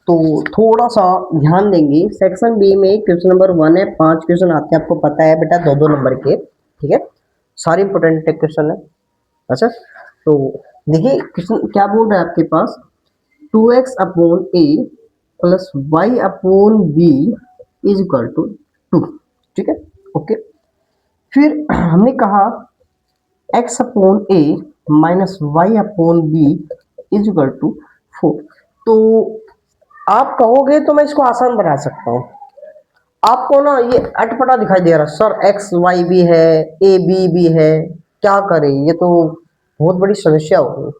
तो थोड़ा सा ध्यान देंगे, सेक्शन बी में क्वेश्चन नंबर 1 है, 5 क्वेश्चन आते हैं, आपको पता है बेटा, दो दो नंबर के। ठीक है, सारे इंपोर्टेंट क्वेश्चन है। अच्छा, तो देखिए क्वेश्चन क्या बोल रहा है आपके पास, 2x upon A plus Y upon B is equal to 2। ठीक है, ओके। फिर हमने कहा x upon A minus Y upon B is equal to 4। तो आप कहोगे तो मैं इसको आसान बना सकता हूँ, आपको ना ये अटपटा दिखाई दे रहा सर, एक्स वाई भी है, ए बी भी है, क्या करें, ये तो बहुत बड़ी समस्या होगी।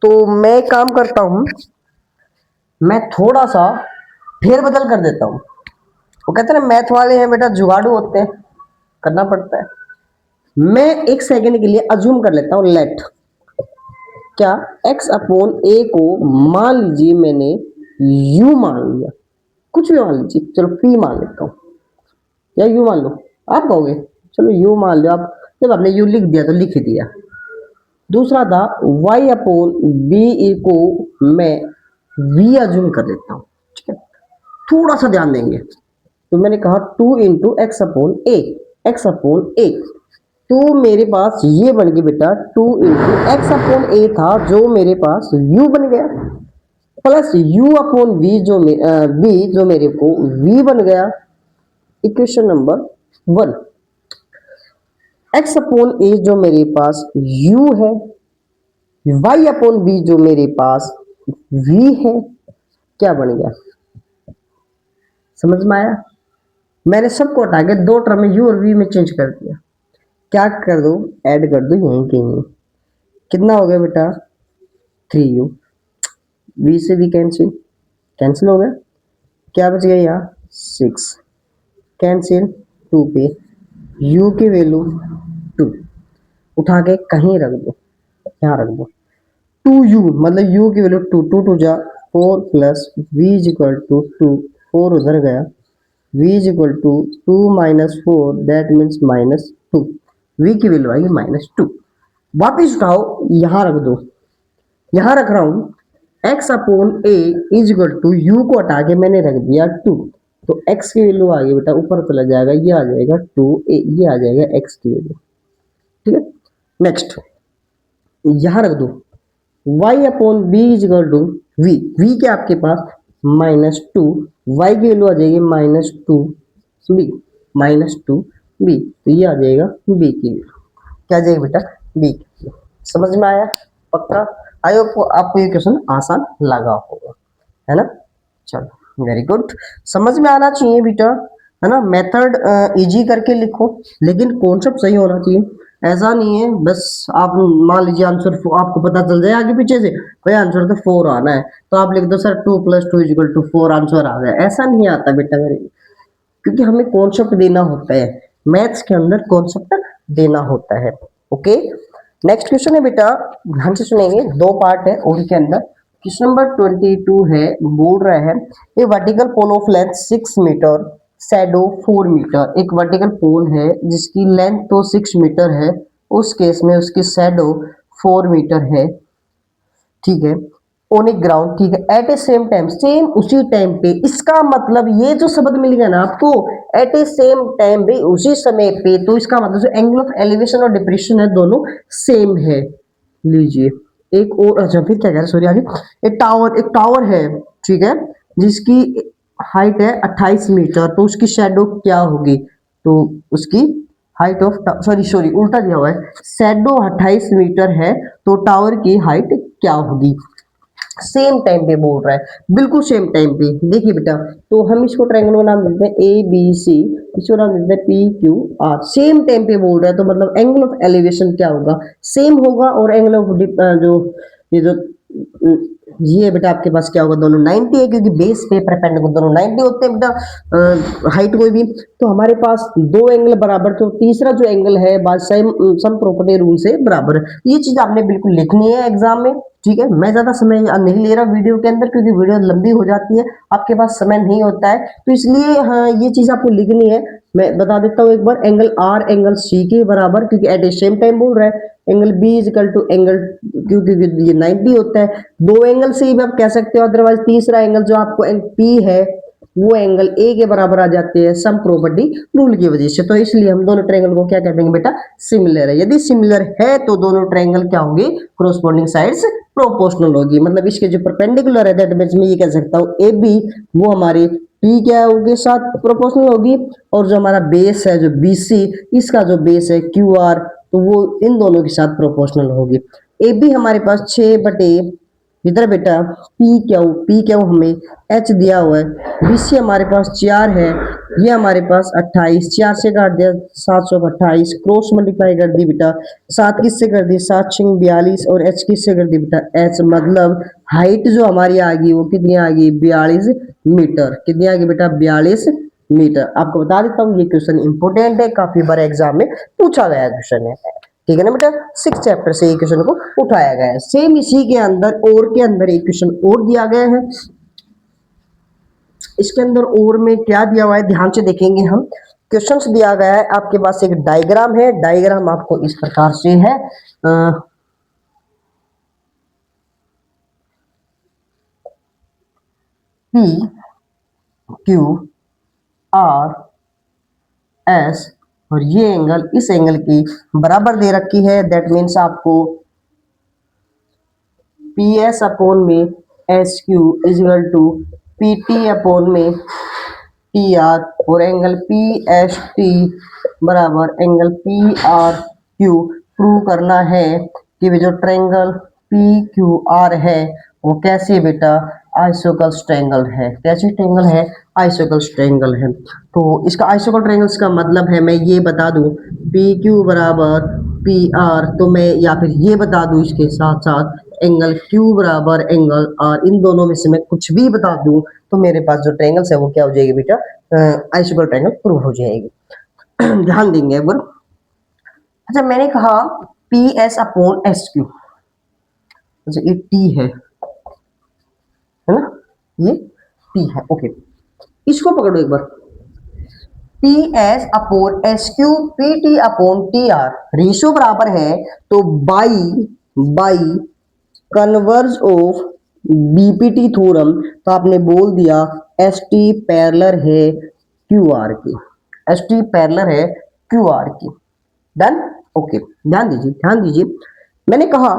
तो मैं काम करता हूँ, मैं थोड़ा सा फेर बदल कर देता हूँ। वो कहते हैं मैथ वाले हैं बेटा, जुगाड़ू होते हैं, करना पड़ता है। मैं एक सेकंड के लिए अज्यूम कर लेता हूँ, लेट क्या x अपॉन ए को मान लीजिए मैंने u मान लिया, कुछ भी मान लीजिए, चलो p मान लेता हूँ या u मान लो, आप कहोगे चलो u मान लो आप, जब आपने u लिख दिया तो लिख ही दिया। दूसरा था y अपॉन बी को मैं v अज्यूम कर लेता हूँ। ठीक है, थोड़ा सा ध्यान देंगे, तो मैंने कहा 2 इंटू एक्स अपॉन ए, एक्स अपॉन ए, तो मेरे पास ये बन गया बेटा 2 इंटू एक्स अपॉन ए था, जो मेरे पास u बन गया, प्लस u अपॉन v जो b जो मेरे को v बन गया। Equation number 1, x upon a जो मेरे पास u है, y अपॉन b जो मेरे पास v है, क्या बन गया? समझ में आया? मैंने सबको हटा के दो टर्म में u और v में चेंज कर दिया। क्या कर दो, ऐड कर दो यहीं कहीं, कितना हो गया बेटा 3u, v से v कैंसिल, कैंसिल हो गया, क्या बच गया यहाँ 6, कैंसिल 2 पे u की वैल्यू 2, उठा के कहीं रख दो, यहाँ रख दो 2u, मतलब u की वैल्यू 2, 2 टू जा 4 plus v is equal to 2, 4 उधर गया, v is equal to 2 minus 4, that means minus 2, v की वैल्यू आएगी माइनस 2। वापिस उठाओ, यहाँ रख दो, यहाँ रख रहा हूं x upon A is equal to U को हटा के मैंने रख दिया 2, तो x की वैल्यू आ गई बेटा, ऊपर चला जाएगा, ये आ जाएगा 2a, ये आ जाएगा x की वैल्यू। ठीक है, नेक्स्ट यहाँ रख दो y upon B is equal to V, V क्या आपके पास माइनस 2, y की वैल्यू आ जाएगी माइनस 2 बी, -2b, तो ये आ जाएगा b की वैल्यू, क्या आ जाएगा बेटा b की। समझ में आया? पक्का? आई होप आपको ये क्वेश्चन आसान लगा होगा, है ना? चलो वेरी गुड, समझ में आना चाहिए बेटा, है ना? मेथड इजी करके लिखो, लेकिन कॉन्सेप्ट सही होना चाहिए। ऐसा नहीं है बस आप मान लीजिए आंसर आपको पता चल जाए आगे पीछे से, भाई आंसर तो 4 आना है, तो आप लिख दो सर 2 + 2 = 4 आंसर आ गया। ऐसा नहीं आता बेटा मेरे, क्योंकि हमें कॉन्सेप्ट देना होता है, मैथ्स के अंदर कॉन्सेप्ट देना होता है। ओके, नेक्स्ट क्वेश्चन है बेटा, ध्यान से सुनेंगे, दो पार्ट है और के अंदर। क्वेश्चन नंबर 22 है, बोल रहा है a vertical pole of length 6 metre, shadow 4 metre. एक वर्टिकल पोल है जिसकी लेंथ तो 6 मीटर है, उस केस में उसकी शैडो 4 मीटर है, ठीक है, ऑन ए ग्राउंड, ठीक है, एट ए सेम टाइम, सेम उसी टाइम पे। इसका मतलब ये जो शब्द मिल गया ना आपको, एट ए सेम टाइम भी उसी समय पे, तो इसका मतलब जो एंगल ऑफ एलिवेशन और डिप्रेशन है दोनों सेम है। लीजिए एक और, अच्छा फिर क्या कह रहे, सॉरी आगे, एक टावर है, ठीक है, जिसकी हाइट है 28 मीटर, तो उसकी शेडो क्या होगी? तो उसकी हाइट ऑफ, सॉरी उल्टा दिया हुआ है, शेडो 28 मीटर है, तो टावर की हाइट क्या होगी? सेम टाइम पे बोल रहा है, बिल्कुल सेम टाइम पे। देखिए बेटा, तो हम इसको ट्रायंगल का नाम देते हैं ए बी सी, इसको नाम देते हैं P Q R. Same time पे बोल रहा है, तो मतलब एंगल ऑफ एलिवेशन क्या होगा? सेम होगा, और एंगल ऑफ जो ये जो ये बेटा आपके पास क्या होगा? दोनों 90 है, क्योंकि बेस पे परपेंडिकुलर दोनों 90 होते हैं बेटा, हाइट कोई भी। तो हमारे पास दो एंगल बराबर, तो तीसरा जो एंगल है बात सेम सम प्रॉपर्टी रूल से बराबर है। ये चीज आपने बिल्कुल लिखनी है एग्जाम में, ठीक है। मैं ज्यादा समय नहीं ले रहा वीडियो के अंदर, क्योंकि वीडियो लंबी हो जाती है, आपके पास समय नहीं होता है, तो इसलिए हाँ ये चीज आपको लिखनी है। मैं बता देता हूँ एक बार, एंगल आर एंगल सी के बराबर, क्योंकि एट ए सेम टाइम बोल रहा है। Angle B is equal to angle, क्योंकि ये 90 होता है, दो एंगल से ही आप कह सकते हो, अदरवाइज तीसरा एंगल जो आपको पी है वो एंगल ए के बराबर आ जाते हैं सम प्रॉपर्टी रूल की वजह से। तो इसलिए हम दोनों ट्रायंगल को क्या कहते हैं बेटा? सिमिलर है। यदि सिमिलर है तो दोनों ट्रायंगल क्या होंगे? कोरोस्पोंडिंग साइड्स प्रोपोर्शनल होगी। मतलब इसके जो परपेंडिकुलर है, दैट मींस मैं ये कह सकता हूँ ए बी वो हमारी पी क्या होगी? साथ प्रोपोर्शनल होगी, और जो हमारा बेस है जो बी सी, इसका जो बेस है क्यू आर, तो वो इन दोनों के साथ प्रोपोर्शनल होगी। ए बी हमारे पास 6/, इधर बेटा पी क्या हमें एच दिया हुआ है, बीसी हमारे पास 4 है, ये हमारे पास 28, 4 से काट दिया 728, क्रॉस मल्टीप्लाई कर दी बेटा, 7 किससे कर दी? 7 6 42, और एच किससे कर दी बेटा? एच, मतलब हाइट जो हमारी आ गई वो कितनी आ गई? 42 मीटर। कितनी आ गई बेटा? 42 मीटर। आपको बता देता हूँ ये क्वेश्चन इंपोर्टेंट है, काफी बार एग्जाम में पूछा गया क्वेश्चन है, ठीक है ना बेटा। 6 चैप्टर से ये क्वेश्चन को उठाया गया है। सेम इसी के अंदर और के अंदर एक क्वेश्चन और दिया गया है। इसके अंदर और में क्या दिया हुआ है ध्यान से देखेंगे हम। क्वेश्चंस दिया गया है, आपके पास एक डायग्राम है, डायग्राम आपको इस प्रकार से है, पी क्यू आर एस, और ये एंगल इस एंगल की बराबर दे रखी है। दैट मीन्स आपको पी एस अपॉन में S Q is equal to P T upon में टी आर, और एंगल पी एस टी बराबर angle P R Q. Prove करना है कि जो ट्रायंगल पी क्यू आर है वो कैसे बेटा? आइसोकल्स ट्रायंगल है। कैसे ट्रायंगल है? आइसोकल्स ट्रायंगल है। तो इसका आइसोकल ट्रायंगल्स का मतलब है, मैं ये बता दूं पी क्यू बराबर पी आर, तो मैं या फिर ये बता दूं इसके साथ साथ एंगल क्यू बराबर एंगल आर, इन दोनों में से मैं कुछ भी बता दूं, तो मेरे पास जो ट्रायंगल्स है वो क्या हो जाएगी बेटा? आइसोकल ट्रायंगल प्रूव हो जाएगी। ध्यान देंगे एक बार। अच्छा मैंने कहा P S upon S Q, अच्छा ये टी है ना, ये टी है, ओके। इसको पकड़ो एक बार, P S upon S Q P T upon T R, ratio बराबर है, तो by converse of BPT theorem, तो आपने बोल दिया एस टी पैरेलल है क्यू आर की, एस टी पैरेलल है क्यू आर की। Done, okay. ध्यान दीजिए, मैंने कहा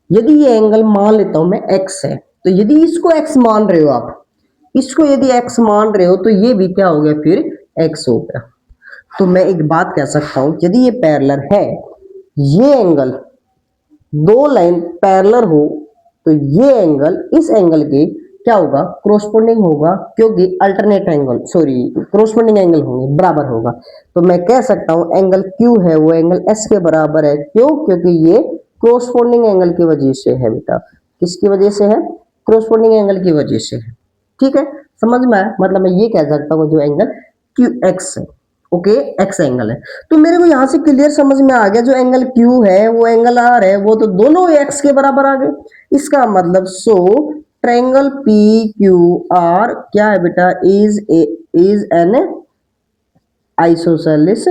यदि ये एंगल मान लेता हूं मैं एक्स है, तो यदि इसको एक्स मान रहे हो आप, इसको यदि एक्स मान रहे हो, तो ये भी क्या हो गया फिर? एक्स हो गया। तो मैं एक बात कह सकता हूं, यदि ये पैरेलल है, ये एंगल, दो लाइन पैरेलल हो, तो ये एंगल इस एंगल के क्या होगा, क्रोस्पोंडिंग होगा, क्योंकि अल्टरनेट एंगल, सॉरी क्रोस्पोंडिंग एंगल होंगे, बराबर होगा। तो मैं कह सकता हूं एंगल क्यू है वो एंगल एस के बराबर है। क्यों? क्योंकि ये क्रोस्पोंडिंग एंगल की वजह से है बेटा। किसकी वजह से है? क्रोस्पोंडिंग एंगल की वजह से है। ठीक है, समझ में आया? मतलब मैं ये कह सकता हूँ जो एंगल क्यू एक्स है, ओके, एक्स एंगल है। तो मेरे को यहां से क्लियर समझ में आ गया, जो एंगल क्यू है वो एंगल आर है, वो तो दोनों एक्स के बराबर आ गए। इसका मतलब सो ट्रायंगल पी क्यू आर क्या है बेटा, इज एन आइसोसेलेस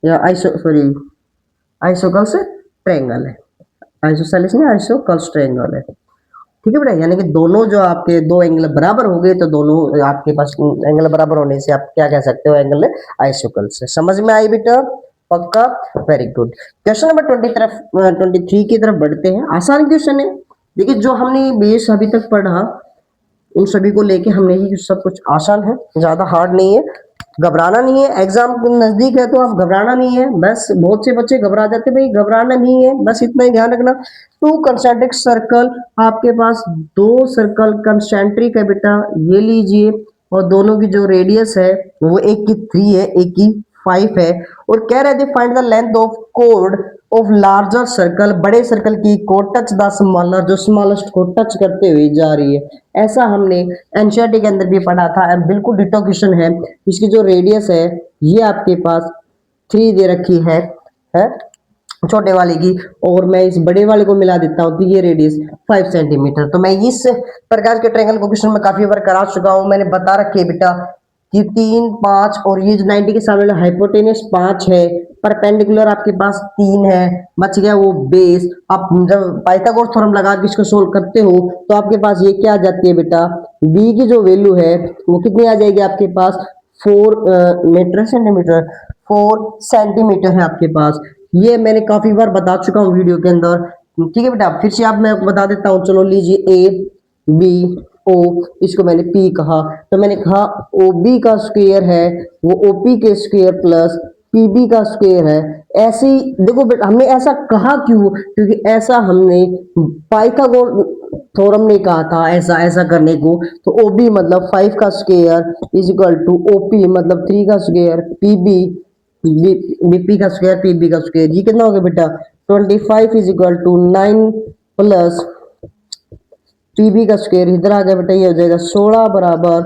या आइसोकल्स ट्रायंगल है। आइसोसेलेस नहीं, आइसोकल्स ट्रायंगल है। ठीक है बेटा, यानी कि दोनों जो आपके दो एंगल बराबर हो गए, तो दोनों आपके पास एंगल बराबर होने से आप क्या कह सकते हो, एंगल आइसोकल्स है। समझ में आई बेटा? पक्का? Very good. क्वेश्चन नंबर 23 की तरफ बढ़ते हैं। आसान क्वेश्चन है। देखिए, जो हमने बेस अभी तक पढ़ा उन सभी को लेके हमने ही सब कुछ आसान है, ज्यादा हार्ड नहीं है। घबराना नहीं है, एग्जाम नजदीक है तो आप घबराना नहीं है। बस बहुत से बच्चे घबरा जाते, भाई घबराना नहीं है, बस इतना ही ध्यान रखना। टू कंसेंट्रिक सर्कल, आपके पास दो सर्कल कंसेंट्रिक है बेटा, ये लीजिए। और दोनों की जो रेडियस है वो एक की 3 है, एक की 5 है। और कह रहे थे find the length of code of larger circle, बड़े सर्कल की कोड टच द स्मॉलर, जो स्मॉलेस्ट को टच करते हुए जा रही है। ऐसा हमने एनसीईआरटी के अंदर भी पढ़ा था। बिल्कुल डिटो क्वेश्चन है। इसकी जो रेडियस है ये आपके पास 3 दे रखी है छोटे वाले की, और मैं इस बड़े वाले को मिला देता हूं तो ये रेडियस 5 सेंटीमीटर। तो मैं इस प्रकार के ट्रायंगल को क्वेश्चन में काफी बार करा चुका हूं। मैंने बता रखी है बेटा कि 3, 5 और ये जो 90 के सामने हाइपोटेनस 5 है, परपेंडिकुलर आपके पास 3 है, बच गया वो बेस। आप जब पाइथागोरस थ्योरम लगा के इसको सोल्व करते हो तो आपके पास ये क्या आ जाती है बेटा, बी की जो वैल्यू है वो कितनी आ जाएगी आपके पास, 4 सेंटीमीटर है आपके पास। ये मैंने काफी बार बता चुका हूँ वीडियो के अंदर। ठीक है बेटा, फिर से आप मैं बता देता हूँ। चलो लीजिए, ए बी ओ, इसको मैंने पी कहा, तो मैंने कहा ओ बी का स्क्वायर है वो ओ पी के स्क्वायर प्लस पी बी का स्क्वायर है। ऐसे ही देखो बेटा, हमने ऐसा कहा क्यों? क्योंकि ऐसा हमने पाइथागोर थ्योरम ने कहा था ऐसा ऐसा करने को। तो ओ बी मतलब 5 का square is equal to O P मतलब 3 का स्क्वायर, पी बी बीपी का स्क्वायर पीबी का स्क्वायर। ये कितना हो गया बेटा, 25 is equal to 9 plus PB का स्क्वायर, इधर आ गया बेटा, ये हो जाएगा 16 बराबर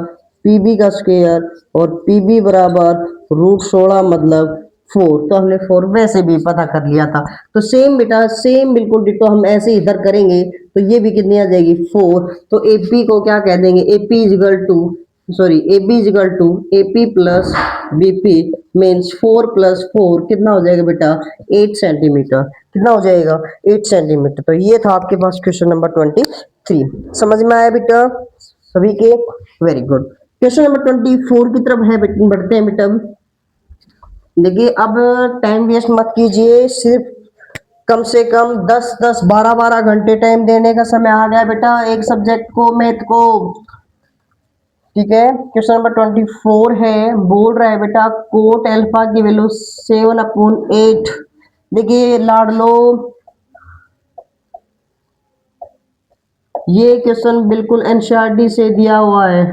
पीबी का स्क्वायर, और पीबी बराबर √16 मतलब 4। तो हमने 4 में से भी पता कर लिया था। तो सेम बेटा, सेम बिल्कुल डिटो हम ऐसे इधर करेंगे तो ये भी कितनी आ जाएगी, 4। तो एपी को क्या कह देंगे, AP is equal to, sorry AB is equal to AP plus BP means 4 plus 4 कितना हो जाएगा बेटा, 8 सेंटीमीटर। कितना हो जाएगा, 8 सेंटीमीटर। तो ये था आपके पास क्वेश्चन नंबर 23। समझ में आया बेटा सभी के? Very good. क्वेश्चन नंबर 24 की तरफ है बढ़ते हैं बेटा। देखिए, अब टाइम वेस्ट मत कीजिए, सिर्फ कम से कम 10-10 12-12 घंटे टाइम देने का समय आ गया बेटा एक सब्जेक्ट को, मैथ को। ठीक है, क्वेश्चन नंबर 24 है, बोल रहा है बेटा कोट अल्फा की वैल्यू 7/8। देखिए लाड लो, ये क्वेश्चन बिल्कुल एनसीईआरटी से दिया हुआ है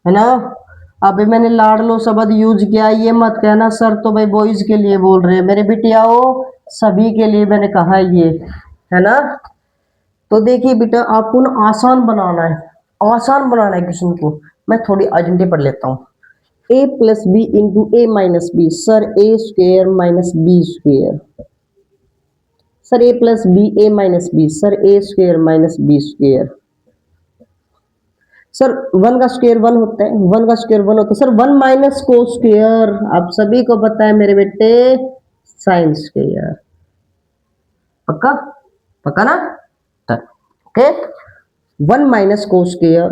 ना। अभी मैंने लाडलो शब्द यूज किया, ये मत कहना सर तो भाई बॉयज के लिए बोल रहे हैं। मेरे बिटियाओ सभी के लिए मैंने कहा ये, है ना। तो देखिए बेटा, आपको ना आसान बनाना है, आसान बनाना है क्वेश्चन को। मैं थोड़ी आइडेंटिटी पढ़ लेता हूँ। A plus B into A minus B, sir A square minus B square, sir A plus B A minus B, sir A square minus B square. Sir 1 का स्क्वायर 1 होता है, 1 का स्क्वायर 1 होता है। सर 1 माइनस को square, आप सभी को पता है मेरे बेटे, साइन स्क्वायर। पक्का? पक्का ना? ओके, 1 माइनस को स्क्वायर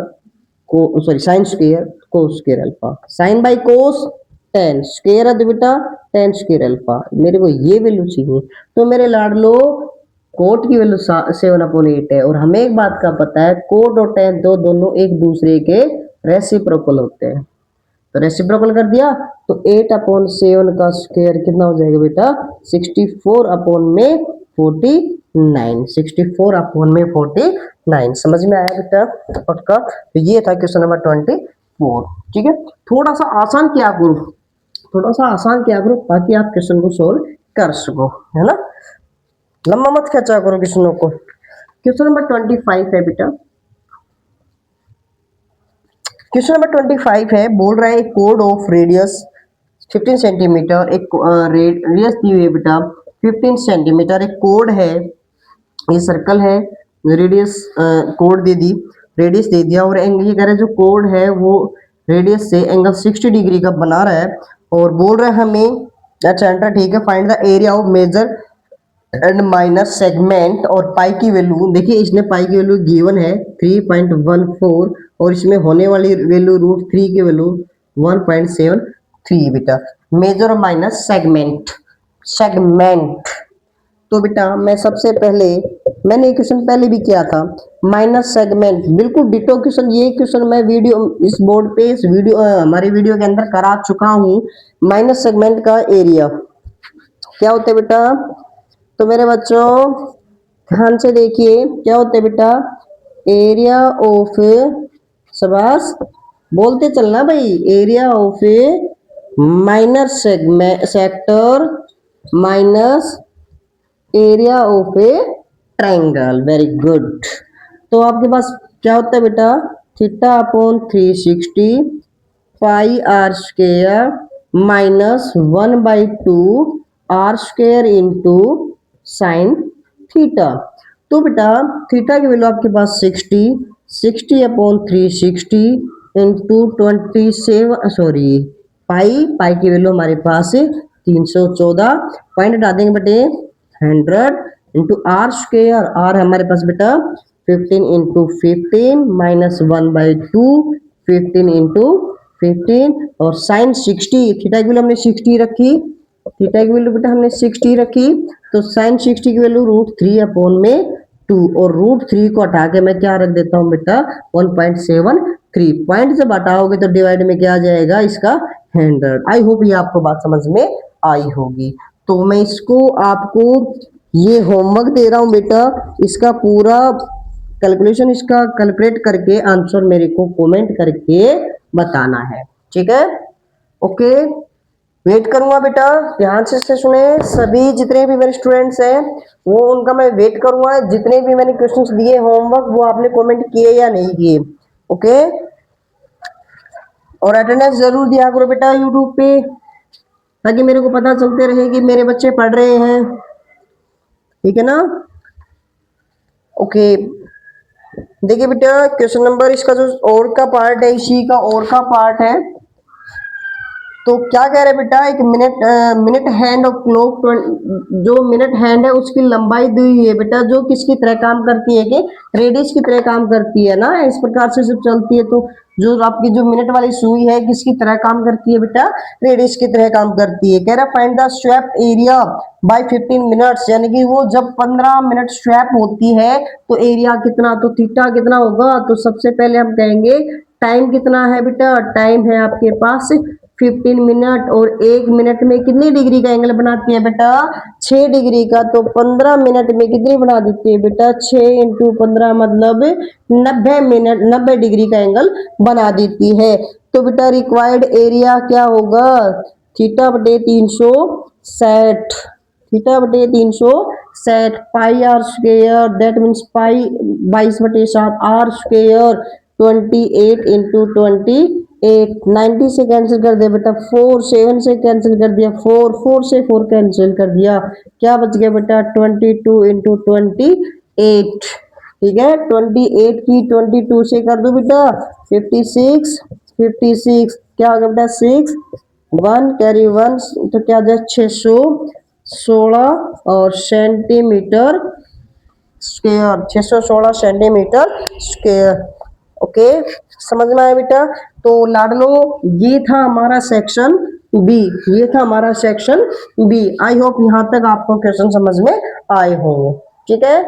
को, सॉरी साइन स्क्वायर को square alpha, sine by cos tan square है बेटा, टेन स्क्वायर अल्फा। मेरे को ये वैल्यू चाहिए। तो मेरे लाडलो कोट की वैल्यू 7/8 है, और हमें एक बात का पता है, कोट और टेन तो दोनों एक दूसरे के रेसिप्रोकल होते हैं। तो रेसिप्रोकल कर दिया तो 8/7 का स्क्वायर कितना हो जाएगा बेटा 64/49 64/49 समझ में आया बेटा आपका। तो ये था क्वेश्चन नंबर 24। ठीक है, थोड़ा सा आसान किया करो, थोड़ा सा आसान किया करो ताकि आप क्वेश्चन को सोल्व कर सको, है ना। लंबा मत खर्चा करो क्वेश्चनों को। क्वेश्चन नंबर 25 है बेटा, क्वेश्चन नंबर 25 है, बोल रहा है कोड ऑफ रेडियस 15 सेंटीमीटर, एक रेडियस दी हुई है बेटा 15 सेंटीमीटर, एक कोड है, ये सर्कल है, रेडियस कोड दे दी, रेडियस दे दिया और एंगल ये कह रहा है जो कोड है वो रेडियस से एंगल 60 डिग्री का बना रहा है और बोल रहा है हमें, अच्छा ठीक है, find the area of major and minor segment, और पाई की वैल्यू देखिए, इसने पाई की वैल्यू गिवन है 3.14 और इसमें होने वाली वैल्यू √3 की वैल्यू 1.73 बेटा। मेजर और माइनस सेगमेंट, सेगमेंट तो बेटा मैं सबसे पहले, मैंने क्वेश्चन पहले भी किया था, माइनस सेगमेंट बिल्कुल डिटो क्वेश्चन, ये क्वेश्चन मैं वीडियो इस बोर्ड पे इस वीडियो हमारी वीडियो के अंदर करा चुका हूँ। माइनस सेगमेंट का एरिया क्या होता है बेटा, तो मेरे बच्चों ध्यान से देखिए क्या होता है बेटा, एरिया ऑफ, शाबाश बोलते चलना भाई, area of minor segment sector minus area of a triangle, very good. तो आपके पास क्या होता है बेटा, θ/360 pi r square minus 1/2 r square into sine theta. तो बेटा थीटा की वैल्यू आपके पास 60/360 इंटू 27, सॉरी पाई की वैल्यू हमारे पास 314, पॉइंट हटा देंगे बेटे 100 इंटू आर स्क्वायर, आर हमारे पास बेटा 15 इंटू 15 माइनस 1/2 15 इंटू 15 और साइन 60, थीटा की वैल्यू हमने 60 रखी, थीटा की वैल्यू बेटा हमने 60 रखी, तो साइन 60 की वैल्यू √3/2 और √3 को हटा के मैं क्या रख देता हूँ बेटा 1.73, पॉइंट जब हटाओगे तो डिवाइड में क्या आ जाएगा इसका 100। आई होप ये आपको बात समझ में आई होगी। तो मैं इसको आपको ये होमवर्क दे रहा हूँ बेटा, इसका पूरा कैलकुलेशन इसका कैलकुलेट करके आंसर मेरे को कमेंट करके बताना है, ठीक है। ओके, वेट करूंगा बेटा, ध्यान से सुने सभी जितने भी मेरे स्टूडेंट्स हैं वो उनका मैं वेट करूंगा, जितने भी मैंने क्वेश्चंस दिए होमवर्क वो आपने कमेंट किए या नहीं किए, ओके। और अटेंडेंस जरूर दिया करो बेटा यूट्यूब पे, ताकि मेरे को पता चलते रहे कि मेरे बच्चे पढ़ रहे हैं, ठीक है ना। ओके, देखिए बेटा क्वेश्चन नंबर इसका जो और का पार्ट है, इसी का और का पार्ट है, तो क्या कह रहे हैं बेटा, एक मिनट हैंड और क्लॉक, जो मिनट हैंड है उसकी लंबाई दी हुई है बेटा, जो किसकी तरह काम करती है कि रेडियस की तरह काम करती है ना, इस प्रकार से जब चलती है तो जो आपकी जो मिनट वाली सुई है किसकी तरह काम करती है बेटा, रेडियस की तरह काम करती है। कह रहा find the swap area bye 15 minutes, यानी कि वो जब 15 मिनट स्वैप होती है तो एरिया कितना, तो थीटा कितना होगा, तो सबसे पहले हम कहेंगे टाइम कितना है बेटा, टाइम है आपके पास 15 मिनट, और 1 मिनट में कितनी डिग्री का एंगल बनाती है बेटा 6 डिग्री का, तो 15 मिनट में कितनी बना देती है बेटा 6 इंटू 15 मतलब 90 मिनट 90 डिग्री का एंगल बना देती है। तो बेटा रिक्वायर्ड एरिया क्या होगा, θ/360, θ/360 pi r square, that means pi 22/7 r square 28 into 28, 90 से कैंसिल कर दिया बेटा 4, 7 से कैंसिल कर दिया 4, 4 से 4 कैंसिल कर दिया, क्या बच गया बेटा 22 इंटू 28, ठीक है। 28 की 22 से कर दो बेटा 56, 56 क्या होगा बेटा 6 1 कैरी 1, तो क्या जाए 616 और centimetre square, 616 centimetre square. Okay, समझ में आया बेटा। तो लाडलो ये था हमारा सेक्शन बी, ये था हमारा सेक्शन बी। आई होप यहाँ तक आपको क्वेश्चन समझ में आए होंगे, ठीक है।